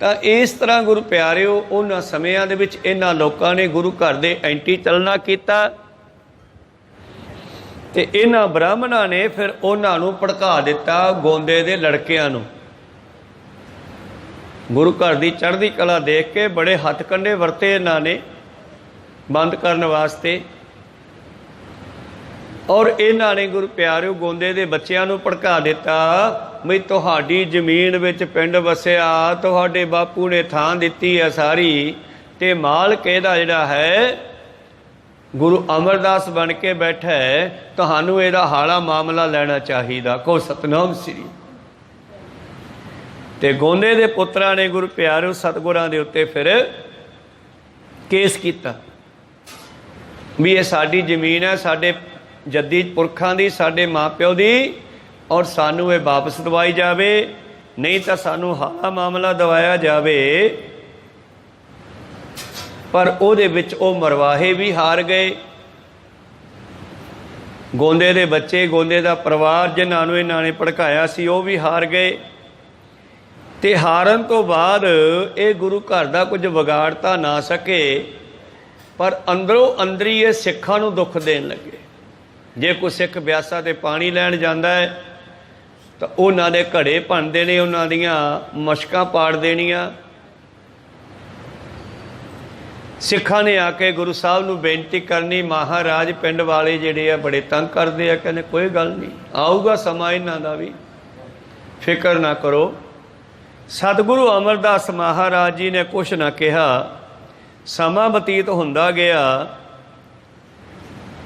ਤਾਂ ਇਸ ਤਰ੍ਹਾਂ ਗੁਰੂ ਪਿਆਰਿਓ, ਉਹਨਾਂ ਸਮਿਆਂ ਦੇ ਵਿੱਚ ਇਹਨਾਂ ਲੋਕਾਂ ਨੇ ਗੁਰੂ ਘਰ ਦੇ ਐਂਟੀ ਚੱਲਣਾ ਕੀਤਾ, ਤੇ ਇਹਨਾਂ ਬ੍ਰਾਹਮਣਾਂ ਨੇ ਫਿਰ ਉਹਨਾਂ ਨੂੰ ਭੜਕਾ ਦਿੱਤਾ, ਗੋਂਦੇ ਦੇ ਲੜਕਿਆਂ ਨੂੰ। ਗੁਰੂ ਘਰ ਦੀ ਚੜ੍ਹਦੀ ਕਲਾ ਦੇਖ ਕੇ ਬੜੇ ਹੱਥ ਕੰਡੇ ਵਰਤੇ ਇਹਨਾਂ ਨੇ ਬੰਦ ਕਰਨ ਵਾਸਤੇ। ਔਰ ਇਹਨਾਂ ਨੇ ਗੁਰੂ ਪਿਆਰਿਓ ਗੋਂਦੇ ਦੇ ਬੱਚਿਆਂ ਨੂੰ ਭੜਕਾ ਦਿੱਤਾ ਵੀ ਤੁਹਾਡੀ ਜ਼ਮੀਨ ਵਿੱਚ ਪਿੰਡ ਵਸਿਆ, ਤੁਹਾਡੇ ਬਾਪੂ ਨੇ ਥਾਂ ਦਿੱਤੀ ਹੈ ਸਾਰੀ, ਤੇ ਮਾਲਕ ਇਹਦਾ ਜਿਹੜਾ ਹੈ ਗੁਰੂ ਅਮਰਦਾਸ ਬਣ ਕੇ ਬੈਠਾ ਹੈ, ਤੁਹਾਨੂੰ ਇਹਦਾ ਹਾਲਾ ਮਾਮਲਾ ਲੈਣਾ ਚਾਹੀਦਾ। ਕਹੋ ਸਤਨਾਮ ਸ੍ਰੀ। ਤੇ ਗੋਂਦੇ ਦੇ ਪੁੱਤਰਾਂ ਨੇ ਗੁਰੂ ਪਿਆਰਿਓ ਸਤਿਗੁਰਾਂ ਦੇ ਉੱਤੇ ਫਿਰ ਕੇਸ ਕੀਤਾ ਵੀ ਇਹ ਸਾਡੀ ਜ਼ਮੀਨ ਹੈ, ਸਾਡੇ ਜੱਦੀ ਪੁਰਖਾਂ ਦੀ, ਸਾਡੇ ਮਾਂ ਪਿਓ ਦੀ, ਔਰ ਸਾਨੂੰ ਇਹ ਵਾਪਸ ਦਵਾਈ ਜਾਵੇ, ਨਹੀਂ ਤਾਂ ਸਾਨੂੰ ਹਾਲਾ ਮਾਮਲਾ ਦਵਾਇਆ ਜਾਵੇ। ਪਰ ਉਹਦੇ ਵਿੱਚ ਉਹ ਮਰਵਾਹੇ ਵੀ ਹਾਰ ਗਏ। ਗੋਂਦੇ ਦੇ ਬੱਚੇ, ਗੋਂਦੇ ਦਾ ਪਰਿਵਾਰ, ਜਿਨ੍ਹਾਂ ਨੂੰ ਇਹਨਾਂ ਨੇ ਭੜਕਾਇਆ ਸੀ, ਉਹ ਵੀ ਹਾਰ ਗਏ। ਤੇ ਹਾਰਨ ਤੋਂ ਬਾਅਦ ਇਹ ਗੁਰੂ ਘਰ ਦਾ ਕੁਝ ਵਿਗਾੜ ਤਾਂ ਨਾ ਸਕੇ, ਪਰ ਅੰਦਰੋਂ ਅੰਦਰੀ ਇਹ ਸਿੱਖਾਂ ਨੂੰ ਦੁੱਖ ਦੇਣ ਲੱਗੇ। ਜੇ ਕੋਈ ਸਿੱਖ ਬਿਆਸਾ 'ਤੇ ਪਾਣੀ ਲੈਣ ਜਾਂਦਾ ਹੈ ਤਾਂ ਉਹਨਾਂ ਦੇ ਘੜੇ ਭੰਨ ਦੇਣੇ, ਉਹਨਾਂ ਦੀਆਂ ਮਸ਼ਕਾਂ ਪਾੜ ਦੇਣੀਆਂ। ਸਿੱਖਾਂ ਨੇ ਆ ਕੇ ਗੁਰੂ ਸਾਹਿਬ ਨੂੰ ਬੇਨਤੀ ਕਰਨੀ, ਮਹਾਰਾਜ ਪਿੰਡ ਵਾਲੇ ਜਿਹੜੇ ਆ ਬੜੇ ਤੰਗ ਕਰਦੇ ਆ। ਕਹਿੰਦੇ ਕੋਈ ਗੱਲ ਨਹੀਂ, ਆਊਗਾ ਸਮਾਂ ਇਹਨਾਂ ਦਾ ਵੀ, ਫਿਕਰ ਨਾ ਕਰੋ। ਸਤਿਗੁਰੂ ਅਮਰਦਾਸ ਮਹਾਰਾਜ ਜੀ ਨੇ ਕੁਛ ਨਾ ਕਿਹਾ। ਸਮਾਂ ਬਤੀਤ ਹੁੰਦਾ ਗਿਆ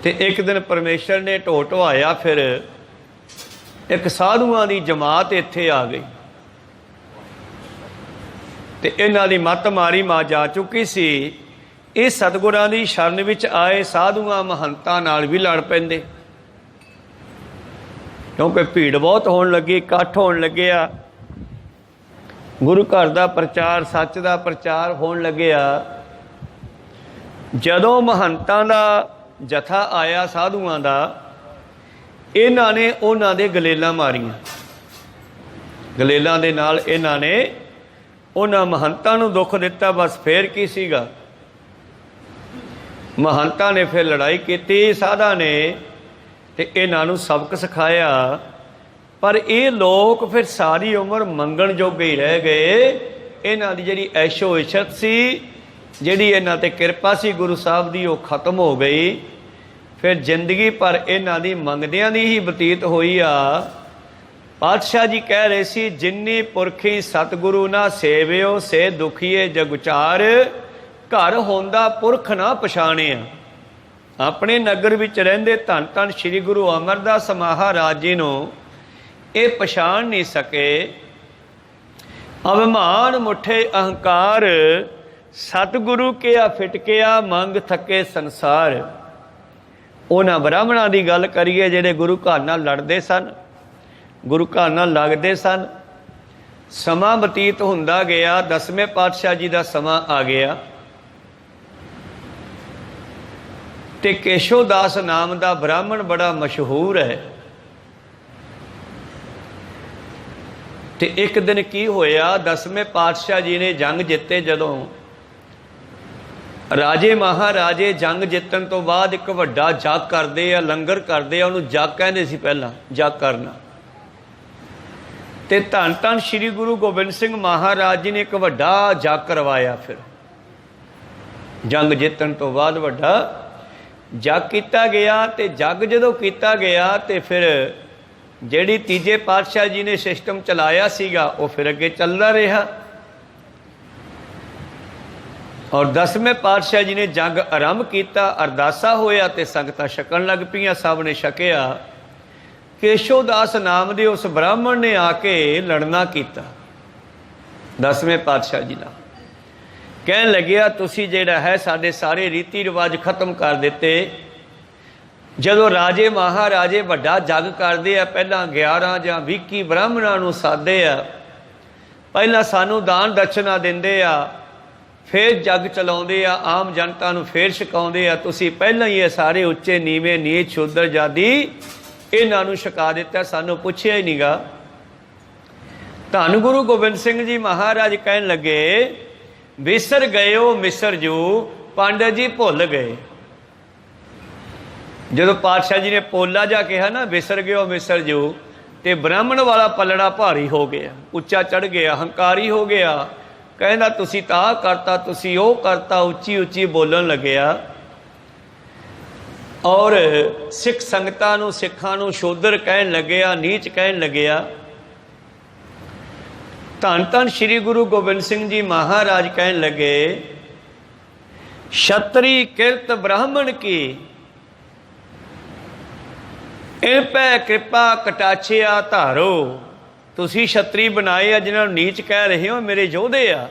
ਤੇ ਇੱਕ ਦਿਨ ਪਰਮੇਸ਼ਰ ਨੇ ਢੋ ਢੁਆਇਆ, ਫਿਰ ਇੱਕ ਸਾਧੂਆਂ ਦੀ ਜਮਾਤ ਇੱਥੇ ਆ ਗਈ ਤੇ ਇਹਨਾਂ ਦੀ ਮੱਤ ਮਾਰੀ ਮਾਂ ਜਾ ਚੁੱਕੀ ਸੀ। ਇਹ ਸਤਿਗੁਰਾਂ ਦੀ ਸ਼ਰਨ ਵਿੱਚ ਆਏ ਸਾਧੂਆਂ ਮਹੰਤਾਂ ਨਾਲ ਵੀ ਲੜ ਪੈਂਦੇ, ਕਿਉਂਕਿ ਭੀੜ ਬਹੁਤ ਹੋਣ ਲੱਗੀ, ਇਕੱਠ ਹੋਣ ਲੱਗਿਆ, ਗੁਰੂ ਘਰ ਦਾ ਪ੍ਰਚਾਰ, ਸੱਚ ਦਾ ਪ੍ਰਚਾਰ ਹੋਣ ਲੱਗਿਆ। ਜਦੋਂ ਮਹੰਤਾਂ ਦਾ ਜਥਾ ਆਇਆ ਸਾਧੂਆਂ ਦਾ, ਇਹਨਾਂ ਨੇ ਉਹਨਾਂ ਦੇ ਗਲੇਲਾਂ ਮਾਰੀਆਂ। ਗਲੇਲਾਂ ਦੇ ਨਾਲ ਇਹਨਾਂ ਨੇ ਉਹਨਾਂ ਮਹੰਤਾਂ ਨੂੰ ਦੁੱਖ ਦਿੱਤਾ। ਬਸ ਫੇਰ ਕੀ ਸੀਗਾ, ਮਹੰਤਾਂ ਨੇ ਫਿਰ ਲੜਾਈ ਕੀਤੀ ਸਾਧਾਂ ਨੇ, ਤੇ ਇਹਨਾਂ ਨੂੰ ਸਬਕ ਸਿਖਾਇਆ। ਪਰ ਇਹ ਲੋਕ ਫਿਰ ਸਾਰੀ ਉਮਰ ਮੰਗਣ ਜੋਗੇ ਹੀ ਰਹਿ ਗਏ। ਇਹਨਾਂ ਦੀ ਜਿਹੜੀ ਐਸ਼ੋ ਇਸ਼ਤ ਸੀ, ਜਿਹੜੀ ਇਹਨਾਂ 'ਤੇ ਕਿਰਪਾ ਸੀ ਗੁਰੂ ਸਾਹਿਬ ਦੀ, ਉਹ ਖਤਮ ਹੋ ਗਈ। ਫਿਰ ਜ਼ਿੰਦਗੀ ਭਰ ਇਹਨਾਂ ਦੀ ਮੰਗਦਿਆਂ ਦੀ ਹੀ ਬਤੀਤ ਹੋਈ ਆ। पातशाह जी कह रहे सी, जिन्नी पुरखी सतगुरु ना सेवियो से दुखीए जगुचार, घर होंदा पुरख ना पछाणिया। अपने नगर विच रहिंदे धन धन श्री गुरु अमरदास महाराज जी नूं ये पछाण नहीं सके। अभिमान मुठे अहंकार, सतगुरु किया फिटकिया, मंग थके संसार। उन्हां ब्राह्मणां दी गल करिए जिहड़े गुरु घर नाल लड़दे सन, गुरु घर नाल लगदे सन। समा बतीत हुंदा गया, 10वें पातशाह जी का समा आ गया ते केशव दास नाम का ब्राह्मण बड़ा मशहूर है। ते एक दिन की होया, 10वें पातशाह जी ने जंग जिते। जदों राजे महाराजे जंग जितन तो बाद एक वड्डा जग करते आ, लंगर करते आ, उन्होंने जग कहते सी पहला, जग करना। ते धन धन श्री गुरु गोबिंद सिंह महाराज जी ने एक वड्डा जग करवाया। फिर जंग जितन तो बाद वड्डा जग किया गया। ते जग जदों किया गया ते फिर जिहड़ी तीजे पातशाह जी ने सिस्टम चलाया सीगा वो फिर अगे चलता रहा। और 10वें पातशाह जी ने जंग आरंभ किया, अरदासा होया ते संगतां छकन लग पईयां। सब ने छकिया। केशव दास नाम के उस ब्राह्मण ने आके लड़ना किया 10वें पातशाह जी नाल। कहन लग्या, तुसी जिहड़ा है साडे सारे रीति रिवाज खत्म कर दिते। जदों राजे महाराजे वड्डा जग करदे आ, पहला 11 जां 20 ब्राह्मणां नूं सादे आ, पहला सानू दान दक्षिणा दिंदे आ, फिर जग चलाउंदे आ, आम जनता नूं फिर छकाउंदे आ। तुसी पहला ही ये सारे उच्चे नीवें नीच शूद्र जाति इन्हां नूं छका दिता, सानू पुछिया ही नहींगा। धन गुरु गोबिंद सिंह जी महाराज कहन लगे, विसर गयो मिसर जू, पांडे जी भुल गए। जदों पातशाह जी ने पोला जा कहा ना, विसर गयो मिसर जू, ते ब्राह्मण वाला पलड़ा भारी हो गया, उच्चा चढ़ गया, हंकारी हो गया। कहना तुसी तां करता, तुसी ओ करता, उच्ची उच्ची बोलन लग्या। और सिख संगतां नूं सिखां नूं शूद्र कहन लग्या, नीच कहन लग्या। धन धन श्री गुरु गोबिंद सिंह जी महाराज कहन लगे, छतरी किरत ब्राह्मण की, इन पै कृपा कटाछिया धारो। तुसी छतरी बनाए आ, जिन्हां नूं नीच कह रहे हो मेरे योधे आ,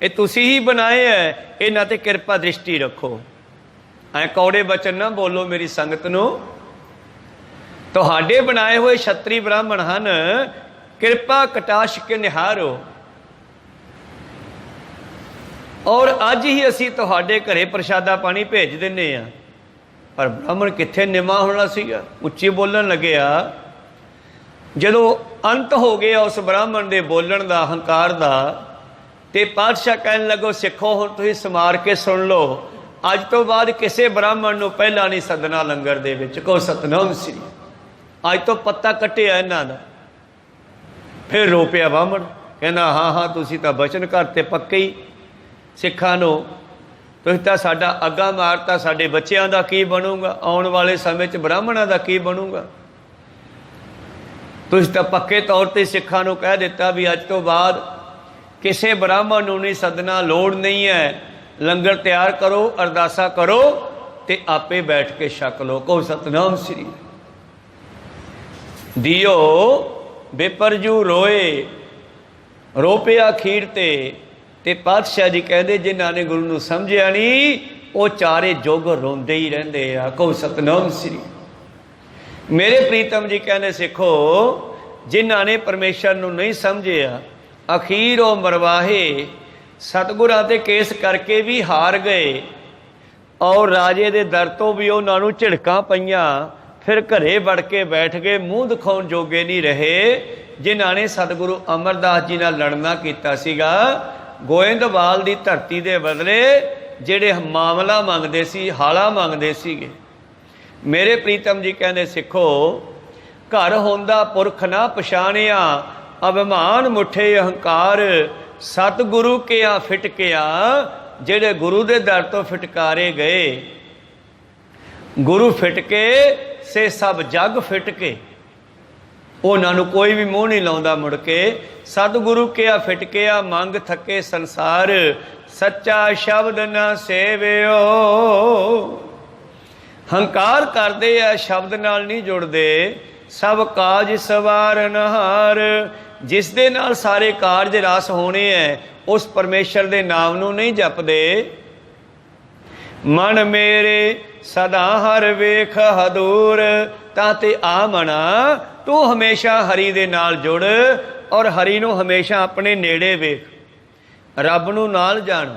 ये तुसी ही बनाए है, इन्हां ते कृपा दृष्टि रखो। ऐ कौड़े बचन ना बोलो मेरी संगत नूं। तुहाडे बनाए हुए छतरी ब्राह्मण हन, कृपा कटाश के निहारो। और अज ही असी तुहाडे घरे प्रशादा पानी भेज दिंदे आ। पर ब्राह्मण कित्थे निमा होना सीगा, उच्ची बोलन लग्या। जदों अंत हो गया उस ब्राह्मण दे बोलण दा, हंकार दा, ते पातशाह कहन लगो, सिखो हुण तुसीं समार के सुन लो, अज तो बाद किसी ब्राह्मण नूं पहला नहीं सदना लंगर दे विच। कहो सतनाम श्री। अज तो पत्ता कट्टिया इन्हां दा। फिर रो पिया ब्राह्मण, कहना हाँ हाँ तुसीं तां बचन करते पक्के ही सिखां नूं, तुसीं तां साडा अग्गा मारता, साडे बच्चिआं दा की बनूगा, आउण वाले समय च ब्राह्मणां दा की बनूगा। तुसीं तां पक्के तौर ते सिखां नूं कह दिता भी अज तो बाद किसी ब्राह्मण नूं नहीं सदना, लोड़ नहीं है, लंगर तैयार करो, अरदासा करो ते आपे बैठ के छक लो। कहो सतनाम श्री। दियो बेपरजू रोए, रो पिया खीर ते पातशाह जी कहते, जिन्हां ने गुरु नूं समझिया नहीं वो चारे जुग रोंदे ही रहंदे आ। कहो सतनाम श्री। मेरे प्रीतम जी कहने सिखो, जिन्हां ने परमेश्वर नूं नहीं समझिया अखीर वो मरवाहे, सतगुरां ते केस करके भी हार गए, और राजे दे दर तो भी उन्हां नूं झिड़कां पईयां, फिर घरे वड़ के बैठ गए, मूँह दिखाउण जोगे नहीं रहे। जिन्हां ने सतगुरु अमरदास जी नाल लड़ना कीता सीगा, गोइंदवाल दी धरती दे बदले जिहड़े मामला मंगदे सी, हाला मंगदे सीगे। मेरे प्रीतम जी कहंदे सिखो, घर होंदा पुरख ना पछाणिया, अभिमान मुठे अहंकार, सतगुरु किया फिटकिया। जिहड़े गुरु दे दर तो फिटकारे गए, गुरु फिटके से सब जग फिटके। ਉਹਨਾਂ ਨੂੰ ਕੋਈ ਵੀ ਮੂੰਹ ਨਹੀਂ ਲਾਉਂਦਾ ਮੁੜ ਕੇ। ਸਤਿਗੁਰੂ ਕਿਆ ਫਿਟਕਿਆ ਮੰਗ ਥੱਕੇ ਸੰਸਾਰ, ਸੱਚਾ ਸ਼ਬਦ ਨਾ ਸੇਵਿਓ। ਹੰਕਾਰ ਕਰਦੇ ਆ, ਸ਼ਬਦ ਨਾਲ ਨਹੀਂ ਜੁੜਦੇ। ਸਭ ਕਾਜ ਸਵਾਰਨਹਾਰ, ਜਿਸ ਦੇ ਨਾਲ ਸਾਰੇ ਕਾਰਜ ਰਸ ਹੋਣੇ ਹੈ, ਉਸ ਪਰਮੇਸ਼ਰ ਦੇ ਨਾਮ ਨੂੰ ਨਹੀਂ ਜਪਦੇ। ਮਨ ਮੇਰੇ ਸਦਾ ਹਰ ਵੇਖ ਹਦੂਰ, ਤਾਂ ਤੇ ਆ ਮਨਾ ਤੂੰ ਹਮੇਸ਼ਾ ਹਰੀ ਦੇ ਨਾਲ ਜੁੜ, ਔਰ ਹਰੀ ਨੂੰ ਹਮੇਸ਼ਾ ਆਪਣੇ ਨੇੜੇ ਵੇਖ, ਰੱਬ ਨੂੰ ਨਾਲ ਜਾਣ।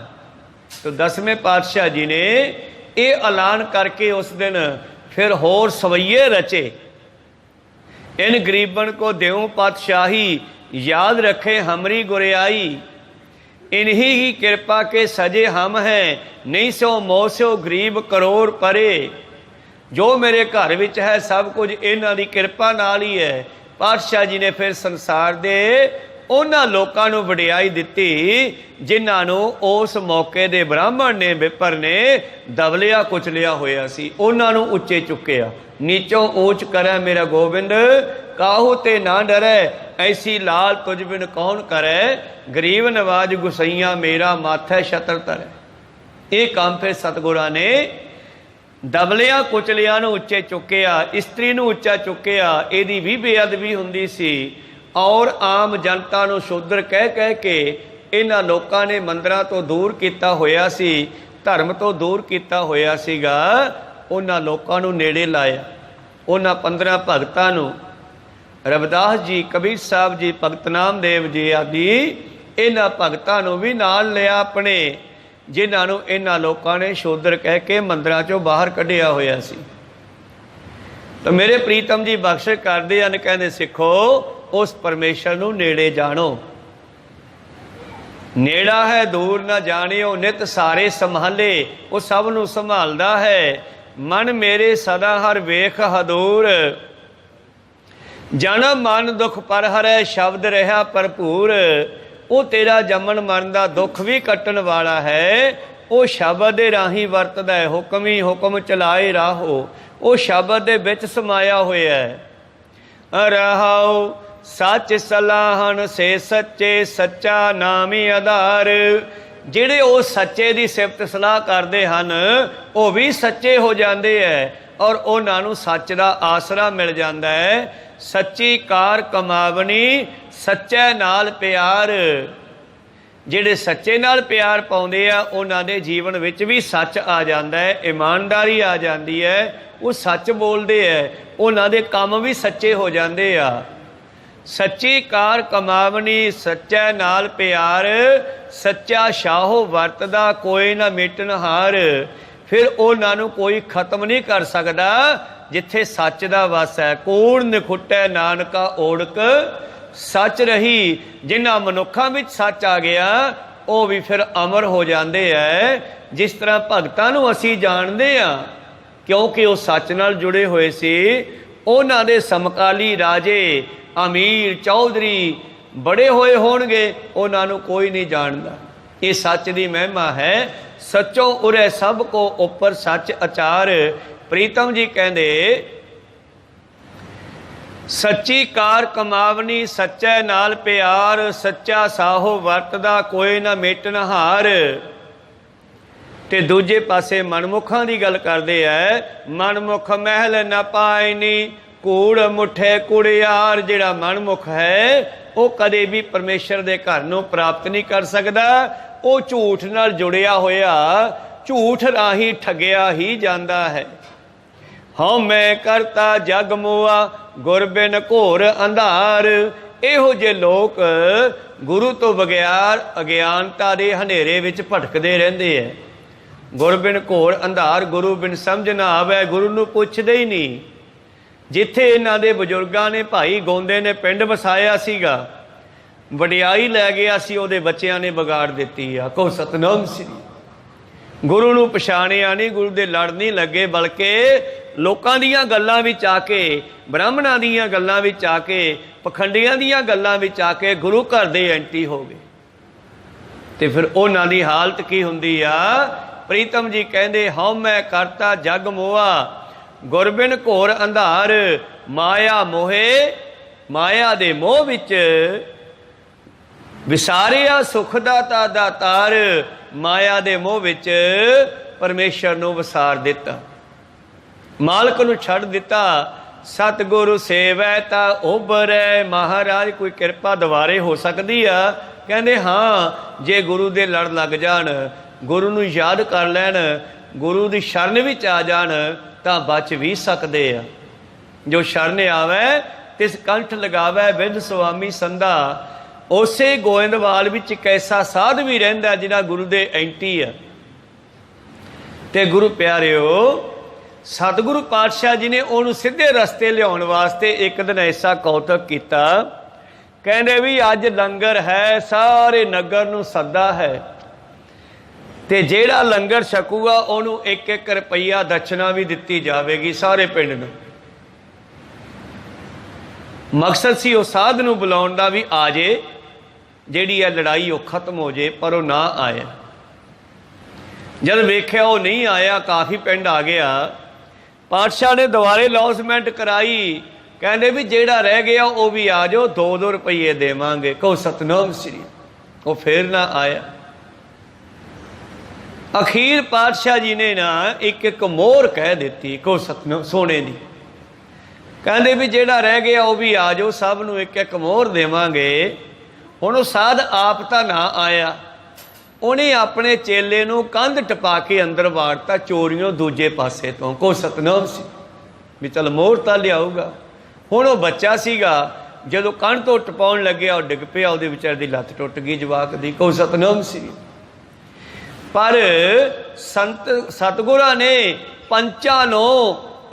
ਤੋ 10ਵੇਂ ਪਾਤਸ਼ਾਹ ਜੀ ਨੇ ਇਹ ਐਲਾਨ ਕਰਕੇ ਉਸ ਦਿਨ ਫਿਰ ਹੋਰ ਸਵਈਏ ਰਚੇ। इन गरीबन को देऊं पातशाही, याद रखे हमरी गुरियाई। इन्हीं ही कृपा के सजे हम हैं, नहीं सो मोसो गरीब करोड़ परे। जो मेरे घर विच है सब कुछ इन्हां दी कृपा नाल ही है। पातशाह जी ने फिर संसार दे ਉਹਨਾਂ ਲੋਕਾਂ ਨੂੰ ਵਡਿਆਈ ਦਿੱਤੀ ਜਿਨ੍ਹਾਂ ਨੂੰ ਉਸ ਮੌਕੇ ਦੇ ਬ੍ਰਾਹਮਣ ਨੇ, ਵਿਪਰ ਨੇ ਦਬਲਿਆ ਕੁਚਲਿਆ ਹੋਇਆ ਸੀ। ਉਹਨਾਂ ਨੂੰ ਉੱਚੇ ਚੁੱਕਿਆ। ਨੀਚੋਂ ਊਚ ਕਰੈ ਮੇਰਾ ਗੋਬਿੰਦ, ਕਾਹੂ ਤੇ ਨਾ ਡਰੈ, ਐਸੀ ਲਾਲ ਤੁਝ ਬਿਨ ਕੌਣ ਕਰੈ। ਗਰੀਬ ਨਵਾਜ ਗੁਸਈਆ ਮੇਰਾ ਮਾਥੈ ਛਤਰ ਧਰੈ। ਇਹ ਕੰਮ ਫਿਰ ਸਤਿਗੁਰਾਂ ਨੇ ਦਬਲਿਆ ਕੁਚਲਿਆਂ ਨੂੰ ਉੱਚੇ ਚੁੱਕਿਆ, ਇਸਤਰੀ ਨੂੰ ਉੱਚਾ ਚੁੱਕਿਆ। ਇਹਦੀ ਵੀ ਬੇਅਦਬੀ ਹੁੰਦੀ ਸੀ। ਔਰ ਆਮ ਜਨਤਾ ਨੂੰ ਸ਼ੂਦਰ ਕਹਿ ਕਹਿ ਕੇ ਇਹਨਾਂ ਲੋਕਾਂ ਨੇ ਮੰਦਰਾਂ ਤੋਂ ਦੂਰ ਕੀਤਾ ਹੋਇਆ ਸੀ, ਧਰਮ ਤੋਂ ਦੂਰ ਕੀਤਾ ਹੋਇਆ ਸੀਗਾ। ਉਹਨਾਂ ਲੋਕਾਂ ਨੂੰ ਨੇੜੇ ਲਾਇਆ। ਉਹਨਾਂ 15 ਭਗਤਾਂ ਨੂੰ, ਰਵਿਦਾਸ ਜੀ, ਕਬੀਰ ਸਾਹਿਬ ਜੀ, ਭਗਤ ਨਾਮਦੇਵ ਜੀ ਆਦਿ, ਇਹਨਾਂ ਭਗਤਾਂ ਨੂੰ ਵੀ ਨਾਲ ਲਿਆ ਆਪਣੇ, ਜਿਨ੍ਹਾਂ ਨੂੰ ਇਹਨਾਂ ਲੋਕਾਂ ਨੇ ਸ਼ੂਦਰ ਕਹਿ ਕੇ ਮੰਦਰਾਂ 'ਚੋਂ ਬਾਹਰ ਕੱਢਿਆ ਹੋਇਆ ਸੀ। ਤਾਂ ਮੇਰੇ ਪ੍ਰੀਤਮ ਜੀ ਬਖਸ਼ਿਸ਼ ਕਰਦੇ ਹਨ, ਕਹਿੰਦੇ ਸਿੱਖੋ ਉਸ ਪਰਮੇਸ਼ਰ ਨੂੰ ਨੇੜੇ ਜਾਣੋ। ਨੇੜਾ ਹੈ ਦੂਰ ਨਾ ਜਾਣਿਓ, ਨਿਤ ਸਾਰੇ ਸੰਭਾਲੇ, ਉਹ ਸਭ ਨੂੰ ਸੰਭਾਲਦਾ ਹੈ। ਮਨ ਮੇਰੇ ਸਦਾ ਹਰ ਵੇਖ ਹਦੂਰ, ਜਨਮ ਮਨ ਦੁੱਖ ਪਰ ਹਰੈ, ਸ਼ਬਦ ਰਿਹਾ ਭਰਪੂਰ। ਉਹ ਤੇਰਾ ਜੰਮਣ ਮਰਨ ਦਾ ਦੁੱਖ ਵੀ ਕੱਟਣ ਵਾਲਾ ਹੈ। ਉਹ ਸ਼ਬਦ ਦੇ ਰਾਹੀਂ ਵਰਤਦਾ ਹੈ, ਹੁਕਮ ਹੀ ਹੁਕਮ ਚਲਾਏ ਰਾਹੋ। ਉਹ ਸ਼ਬਦ ਦੇ ਵਿੱਚ ਸਮਾਇਆ ਹੋਇਆ ਹੈ। ਰਹਾਉ ਸੱਚ ਸਲਾਹਣ ਸੇ ਸੱਚੇ, ਸੱਚਾ ਨਾਮ ਹੀ ਆਧਾਰ। ਜਿਹੜੇ ਉਹ ਸੱਚੇ ਦੀ ਸਿਫਤ ਸਲਾਹ ਕਰਦੇ ਹਨ, ਉਹ ਵੀ ਸੱਚੇ ਹੋ ਜਾਂਦੇ ਹੈ, ਔਰ ਉਹਨਾਂ ਨੂੰ ਸੱਚ ਦਾ ਆਸਰਾ ਮਿਲ ਜਾਂਦਾ ਹੈ। ਸੱਚੀ ਕਾਰ ਕਮਾਵਣੀ, ਸੱਚੇ ਨਾਲ ਪਿਆਰ। ਜਿਹੜੇ ਸੱਚੇ ਨਾਲ ਪਿਆਰ ਪਾਉਂਦੇ ਆ, ਉਹਨਾਂ ਦੇ ਜੀਵਨ ਵਿੱਚ ਵੀ ਸੱਚ ਆ ਜਾਂਦਾ ਹੈ, ਇਮਾਨਦਾਰੀ ਆ ਜਾਂਦੀ ਹੈ। ਉਹ ਸੱਚ ਬੋਲਦੇ ਹੈ, ਉਹਨਾਂ ਦੇ ਕੰਮ ਵੀ ਸੱਚੇ ਹੋ ਜਾਂਦੇ ਆ। ਸੱਚੀ ਕਾਰ ਕਮਾਵਣੀ, ਸੱਚੇ ਨਾਲ ਪਿਆਰ। ਸੱਚਾ ਸ਼ਾਹੋ ਵਰਤਦਾ, ਕੋਈ ਨਾ ਮਿਟਣ ਹਾਰ। ਫਿਰ ਉਹਨਾਂ ਨੂੰ ਕੋਈ ਖਤਮ ਨਹੀਂ ਕਰ ਸਕਦਾ ਜਿੱਥੇ ਸੱਚ ਦਾ ਵਸ ਹੈ। ਕੂੜ ਨਿਖੁੱਟੈ ਨਾਨਕਾ ਓੜਕ, ਸੱਚ ਰਹੀ। ਜਿਨ੍ਹਾਂ ਮਨੁੱਖਾਂ ਵਿੱਚ ਸੱਚ ਆ ਗਿਆ, ਉਹ ਵੀ ਫਿਰ ਅਮਰ ਹੋ ਜਾਂਦੇ ਹੈ। ਜਿਸ ਤਰ੍ਹਾਂ ਭਗਤਾਂ ਨੂੰ ਅਸੀਂ ਜਾਣਦੇ ਹਾਂ, ਕਿਉਂਕਿ ਉਹ ਸੱਚ ਨਾਲ ਜੁੜੇ ਹੋਏ ਸੀ। ਉਹਨਾਂ ਦੇ ਸਮਕਾਲੀ ਰਾਜੇ, ਅਮੀਰ, ਚੌਧਰੀ ਬੜੇ ਹੋਏ ਹੋਣਗੇ, ਉਹਨਾਂ ਨੂੰ ਕੋਈ ਨਹੀਂ ਜਾਣਦਾ। ਇਹ ਸੱਚ ਦੀ ਮਹਿਮਾ ਹੈ। ਸੱਚੋ ਉਰੇ ਸਭ ਕੋ ਉੱਪਰ ਸੱਚ ਅਚਾਰ। ਪ੍ਰੀਤਮ ਜੀ ਕਹਿੰਦੇ ਸੱਚੀ ਕਾਰ ਕਮਾਵਣੀ, ਸੱਚੇ ਨਾਲ ਪਿਆਰ। ਸੱਚਾ ਸਾਹੋ ਵਰਤਦਾ, ਕੋਈ ਨਾ ਮੇਟਣ ਹਾਰ। ਤੇ ਦੂਜੇ ਪਾਸੇ ਮਨਮੁਖਾਂ ਦੀ ਗੱਲ ਕਰਦੇ ਐ। ਮਨਮੁਖ ਮਹਿਲ ਨਾ ਪਾਇਨੀ, ਕੂੜ ਮੁੱਠੇ ਕੁੜਿਆਰ। ਜਿਹੜਾ ਮਨਮੁਖ ਹੈ, ਉਹ ਕਦੇ ਵੀ ਪਰਮੇਸ਼ਰ ਦੇ ਘਰ ਨੂੰ ਪ੍ਰਾਪਤ ਨਹੀਂ ਕਰ ਸਕਦਾ। ਉਹ ਝੂਠ ਨਾਲ ਜੁੜਿਆ ਹੋਇਆ, ਝੂਠ ਰਾਹੀਂ ਠੱਗਿਆ ਹੀ ਜਾਂਦਾ ਹੈ। ਹਉ ਮੈਂ ਕਰਤਾ ਜਗ ਮੋਆ, ਗੁਰ ਬਿਨ ਘੋਰ ਅੰਧਾਰ। ਇਹੋ ਜਿਹੇ ਲੋਕ ਗੁਰੂ ਤੋਂ ਬਗੈਰ ਅਗਿਆਨਤਾ ਦੇ ਹਨੇਰੇ ਵਿੱਚ ਭਟਕਦੇ ਰਹਿੰਦੇ ਹੈ। ਗੁਰ ਬਿਨ ਘੋਰ ਅੰਧਾਰ, ਗੁਰੂ ਬਿਨ ਸਮਝ ਨਾ ਆਵੇ, ਗੁਰੂ ਨੂੰ ਪੁੱਛਦੇ ਹੀ ਨਹੀਂ। ਜਿੱਥੇ ਇਹਨਾਂ ਦੇ ਬਜ਼ੁਰਗਾਂ ਨੇ, ਭਾਈ ਗੋਂਦੇ ਨੇ ਪਿੰਡ ਵਸਾਇਆ ਸੀਗਾ, ਵਡਿਆਈ ਲੈ ਗਿਆ ਸੀ, ਉਹਦੇ ਬੱਚਿਆਂ ਨੇ ਵਿਗਾੜ ਦਿੱਤੀ। ਆਖੋ ਸਤਨਾਮ ਸ੍ਰੀ। ਗੁਰੂ ਨੂੰ ਪਛਾਣਿਆ ਨਹੀਂ, ਗੁਰੂ ਦੇ ਲੜ ਨਹੀਂ ਲੱਗੇ, ਬਲਕਿ ਲੋਕਾਂ ਦੀਆਂ ਗੱਲਾਂ ਵਿੱਚ ਆ ਕੇ, ਬ੍ਰਾਹਮਣਾਂ ਦੀਆਂ ਗੱਲਾਂ ਵਿੱਚ ਆ ਕੇ, ਪਖੰਡੀਆਂ ਦੀਆਂ ਗੱਲਾਂ ਵਿੱਚ ਆ ਕੇ ਗੁਰੂ ਘਰ ਦੇ ਐਂਟੀ ਹੋ ਗਏ। ਤੇ ਫਿਰ ਉਹਨਾਂ ਦੀ ਹਾਲਤ ਕੀ ਹੁੰਦੀ ਆ? ਪ੍ਰੀਤਮ ਜੀ ਕਹਿੰਦੇ ਹਉ ਮੈਂ ਕਰਤਾ ਜਗ ਮੋਆ, ਗੁਰਬਿਨ ਘੋਰ ਅੰਧਾਰ। ਮਾਇਆ ਮੋਹੇ माया दे मोह विच विसारिया सुख दाता दातार, माया दे मोह विच परमेश्वर नूं विसार दिता, मालक नूं छड़ दिता। सतगुरु सेवै ता उभरै। महाराज कोई किरपा दुबारे हो सकती आ? कहते हाँ, जे गुरु दे लड़ लग जान, गुरु नूं याद कर लैन, गुरु दी शरण विच आ जान तां बच भी सकदे आ। जो शरण आवे तिस कंठ लगावै विध सुआमी संधा। उसे गोइंदवाल विच एक ऐसा साध भी रहिंदा जिहड़ा गुरु दे एंटी आ। ते गुरु प्यारिओ, सतगुरु पातशाह जी ने उन्होंने सीधे रस्ते लियाउण वास्ते एक दिन ऐसा कौतक किया। कहते भी अज लंगर है, सारे नगर नूं सद्दा है, ते जेड़ा लंगर छकूगा उन्होंने 1-1 रुपया दक्षिणा भी दिती जाएगी सारे पिंड नूं। मकसद सी उस साध नूं बुलाउण दा भी आ जे, जिहड़ी है लड़ाई वो खत्म हो जाए, पर वो ना आया। जब वेख्या वो नहीं आया, काफ़ी पिंड आ गया, पातशाह ने दोबारे लॉन्चमेंट कराई। कहते भी जेड़ा रह गया वो भी आ जाओ, 2-2 रुपये देवांगे। कहो सतनाम श्री। वो फिर ना आया। अखीर पातशाह जी ने ना एक मोहर कह दी, कहो सतनाम सोने की। कहते भी जेड़ा रह गया वो भी आ जाओ, सब नूं 1-1 मोहर देवांगे। हुण वो साध आप तो ना आया, उन्हें अपने चेले नूं कंध टपा के अंदर वाड़ता, चोरियों दूजे पासे तो। को सतनाम सी भी चल मोहर तो लियाऊगा। हुण वो बच्चा सीगा, जदों कंध तो टपाउण लग्या वो डिग पिया, उहदे विचारे दी लत्त टुट गई जवाक दी। को सतनाम सी। पर संत सतगुरां ने पंचां नूं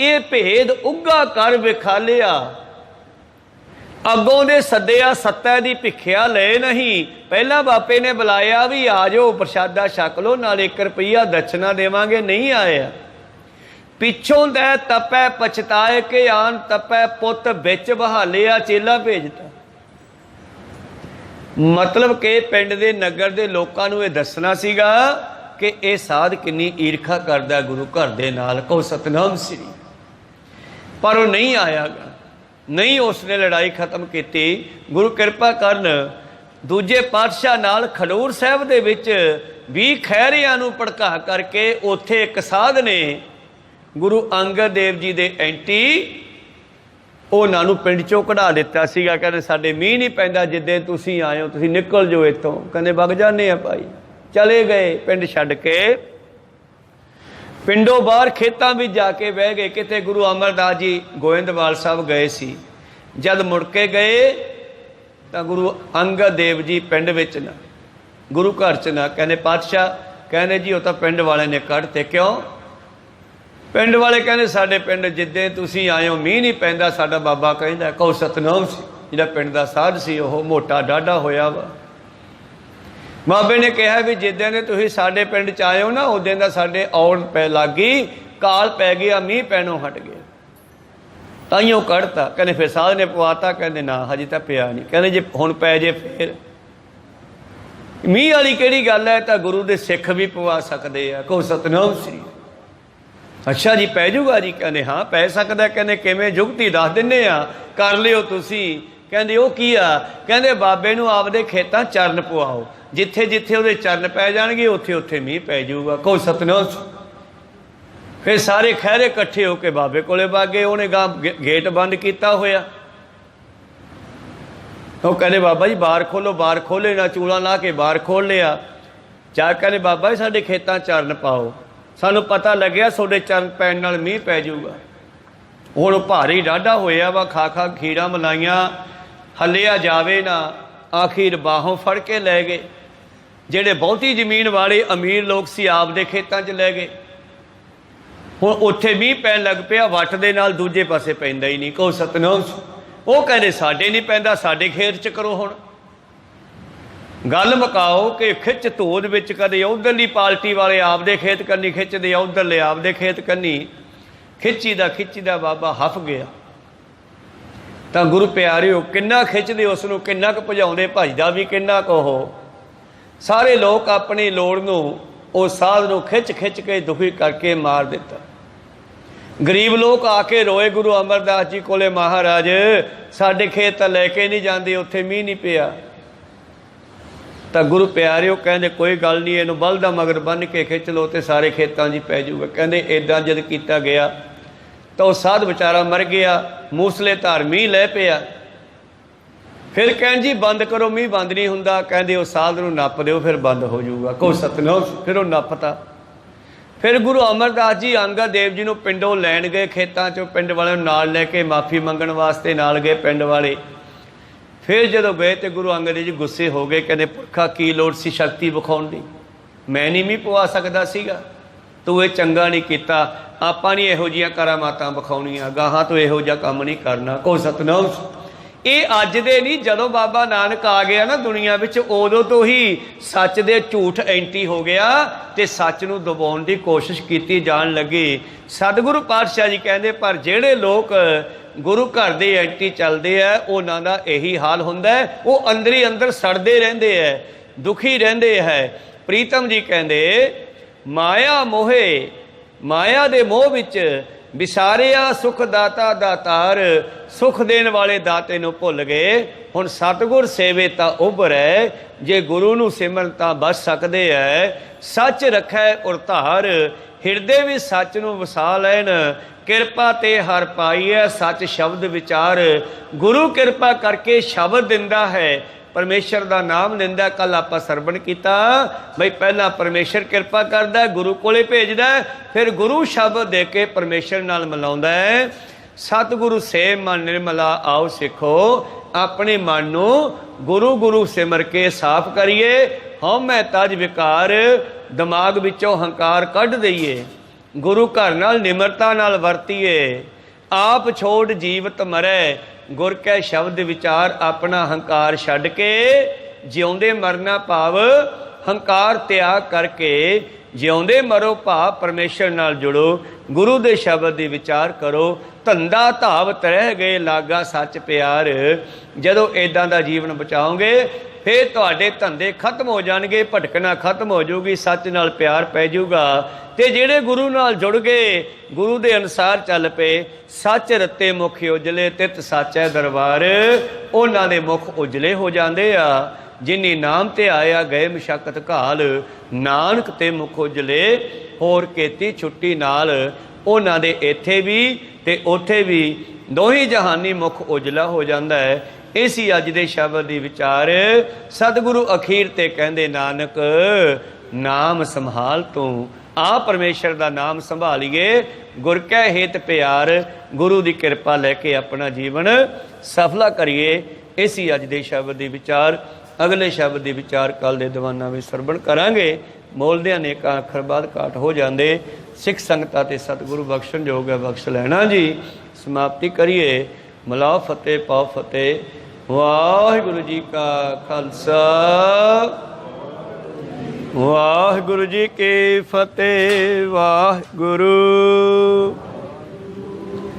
ये भेद उगा कर विखालिया। अगों दे सद्दिया सत्ता दी भिखिया ले नहीं, पहला बापे ने बुलाया भी आ जाओ, प्रसादा छक लो, नाल 1 रुपया दक्षिणा देवांगे, नहीं आया। पिछों दे तपै पछताए के आन तपै पुत बिच बहालिया, चेला भेजता। मतलब कि पिंड दे नगर दे लोकां नूं इह दसना सीगा कि इह साध किन्नी ईरखा करदा गुरु घर दे नाल। कहो सतनाम श्री। पर वो नहीं आयागा, नहीं उसने लड़ाई खत्म की। गुरु किरपा करन दूजे पातशाह नाल खडूर साहब दे विच 20 खैरियां नूं भड़का करके उत्थे एक साध ने गुरु अंगद देव जी दे एंटी उन्हां नूं पिंड चों कढा दिता सीगा। कहंदे साडे मींह नहीं पैंदा, जिद्दे तुसीं आए हो तुसीं निकल जाओ इत्थों। कहंदे वग जाने आ भाई। चले गए पिंड छड्ड के, पिंडों बाहर खेतों में जाके बह गए। किते गुरु अमरदास जी गोइंदवाल साहब गए सी, जद मुड़ के गए तो गुरु अंगद देव जी पिंड विच ना, गुरु घर च ना। कहने पातशाह, कहने जी वो तो पिंड वाले ने कढ़ते। क्यों? पिंड वाले कहने साडे पिंड जिद्दे तुसीं आए हो मींह नहीं पैंदा, साडा बाबा कहंदा। कहो सतनाम सी। जिहड़ा पिंड दा साध सी वो मोटा डाढ़ा होया वा। बाबे ने कहा भी जिद्दे ने तुसीं साडे पिंड च आए हो ना, उस दिन दा साडे औड़ पै लग गई, काल पै गया, मींह पैनों हट गया, ताइयों कढ़ता। कहने फिर साध ने पवाता। कहने ना हजे तो पिया नहीं। कहने जे हुण पै जे फिर मींह वाली किहड़ी गल है, तो गुरु दे सिख भी पवा सकते हैं। कहो सतनाम श्री। अच्छा जी पै जूगा जी? कहने हाँ पै सकदा। कहने किवें? जुगती दस दिन्ने आ, कर लिओ तुसीं। कहंदे वो की आ? कहंदे बाबे नूं आपदे खेतां चरण पवाओ, जिथे जिथे उहदे चरण पै जाणगे उत्थे उत्थे मींह पै जाऊगा। कहो सतनाम श्री। फिर सारे खैरे इकट्ठे होकर बाबे कोले भागे। उन्हें गां गेट बंद किया होया। वो कहते बाबा जी बाहर खोलो, बाहर खोले ना, चूड़ा ला के बाहर खोल लिया। जा कहते बाबा जी साडे खेतां चरण पाओ, सानू पता लग्या सोडे चरण पैण नाल मींह पै जाऊगा। हुण भारी डाढ़ा होया वा, खा खा खीड़ा मलाइयां, हलिया जावे ना। आखिर बाहों फड़ के लै गए। जेड़े बहुती जमीन वाले अमीर लोग सी आपदे खेतां च लै गए। हुण उत्थे मींह पैण लग पिया, वट दे नाल दूजे पासे पैंदा ही नहीं। कहो सतनाम। वो कहते साडे नहीं पैंदा, साडे खेत च करो। हुण गल मुकाओ कि खिच धोद विच कदे उधरली पार्टी वाले आपदे खेत कन्नी खिचदे, उधरले आपदे खेत कन्नी खिच्चीदा बाबा हफ गया। तो गुरु प्यारिओ किन्ना खिचदे उसनूं, किन्ना क भजाउंदे, भजदा भी किन्ना क ओह। सारे लोग अपनी लोड़ नूं उस साध नूं खिच खिच के दुखी करके मार दिता। गरीब लोग आके रोए गुरु अमरदास जी कोले, महाराज साडे खेत तां लैके नहीं जाते, उत्थे मीह नहीं पिया। तो गुरु प्यारिओ कहंदे कोई गल नहीं, इहनूं बलदा मगर बन के खिच लो तो सारे खेतां 'च पै जाऊगा। कहंदे इदां जद कीता गया तो साध बेचारा मर गया, मूसले धार मीह लै पिया। फिर कहन जी बंद करो, मीह बंद नहीं हुंदा। कहंदे उस साध नूं नप दिओ, फिर बंद हो जाऊगा। को सतनाम, फिर वो नपता। फिर गुरु अमरदास जी अंगद देव जी नूं पिंडों लैण गए, खेतां चों पिंड वालिਆਂ नाल लैके माफ़ी मंगण वास्ते नाल गए पिंड वाले। फिर जदों गए तो गुरु अंगद देव जी गुस्से हो गए, कहंदे पुरखा की लोड़ सी शक्ति विखाउण दी, मैं नहीं मीह पवा सकदा सीगा, तूं ये चंगा नहीं कीता, आपां नहीं इहो जिहियां करामातां विखाउणीਆਂ, गाहां तो इहो जिहा काम नहीं करना। को सतनाम। ये अज दे नहीं, जदों बाबा नानक आ गया ना दुनिया विच, उदों तो ही सच दे झूठ एंटी हो गया ते सच नूं दबाउण दी कोशिश कीती जाण लगी। सतगुरु पातशाह जी कहंदे पर जिहड़े लोग गुरु घर दे एंटी चलदे आ, उन्हां दा यही हाल हुंदा है, वो अंदर ही अंदर सड़दे रहिंदे है, दुखी रहिंदे है। प्रीतम जी कहंदे माया मोहे, माया दे मोह विच विसारिया सुख दाता दातार, सुख देने वाले दाते नूं भुल गए। हुण सतगुर सेवे तां उभरै, जे गुरु नूं सिमरन तां बच सकदे है। सच रखै उरधार, हिरदे भी सच नूं वसा लैन, किरपा ते हर पाई है सच शब्द विचार। गुरु किरपा करके शब्द दिंदा है, परमेश्वर का नाम दिंदा। कल आपां सरवण कीता बई पहला परमेश्वर किरपा करदा, गुरु कोले भेजदा, फिर गुरु शब्द दे के परमेश्वर नाल मिलाउंदा है। सतगुरु से मन निर्मला आओ सिखो, अपने मन नूं गुरु गुरु सिमर के साफ करिए। हउमੈ तज विकार, दिमाग विचों हंकार कढ दईए, गुरु घर नाल निमरता नाल वरतीए। आप छोड़ जीवत मरै, गुर कै शब्द विचार, अपना हंकार छड्ड के जिउंदे मरना भाव हंकार त्याग करके जिउंदे मरो भाव परमेश्वर नाल जुड़ो, गुरु दे शब्द दी विचार करो। धंधा धावत रह गए लागा सच प्यार, जदों इदां दा जीवन बचाओगे फिर तुहाडे धंधे खत्म हो जाणगे, भटकना खत्म हो जाऊगी, सच नाल प्यार पै जाऊगा। ते जिहड़े गुरु नाल जुड़ गए, गुरु दे अनुसार चल पे, सच रत्ते मुख उजले, तित सच है दरबार, उन्हां दे मुख उजले हो जांदे आ। जिन्नी नाम ते आया गए मशक्कत घाल, नानक ते मुख उजले, होर केती छुट्टी नाल। उन्हां दे इत्थे भी ते उत्थे भी दोही जहानी मुख उजला हो जांदा है। इसी अज दे शब्द दी विचार सतगुरु अखीर ते कहंदे नानक नाम संभाल तूं, आ परमेश्वर दा नाम संभालीए, गुर कै हित प्यार, गुरु दी कृपा लैके अपना जीवन सफला करिए। इसी अज दे शब्द दी विचार, अगले शब्द दी विचार कल दे दीवाना विच सरवण करांगे। बोलदियां अनेकां अखर बाद घाट हो जांदे, सिख संगतां ते सतगुरु बख्शण योग है बख्श लैना जी। समाप्ति करिए। मिलाओ फतेह पाओ फतेह। वाहिगुरु जी का खालसा, वाहिगुरु जी की फतेह। वाहिगुरु।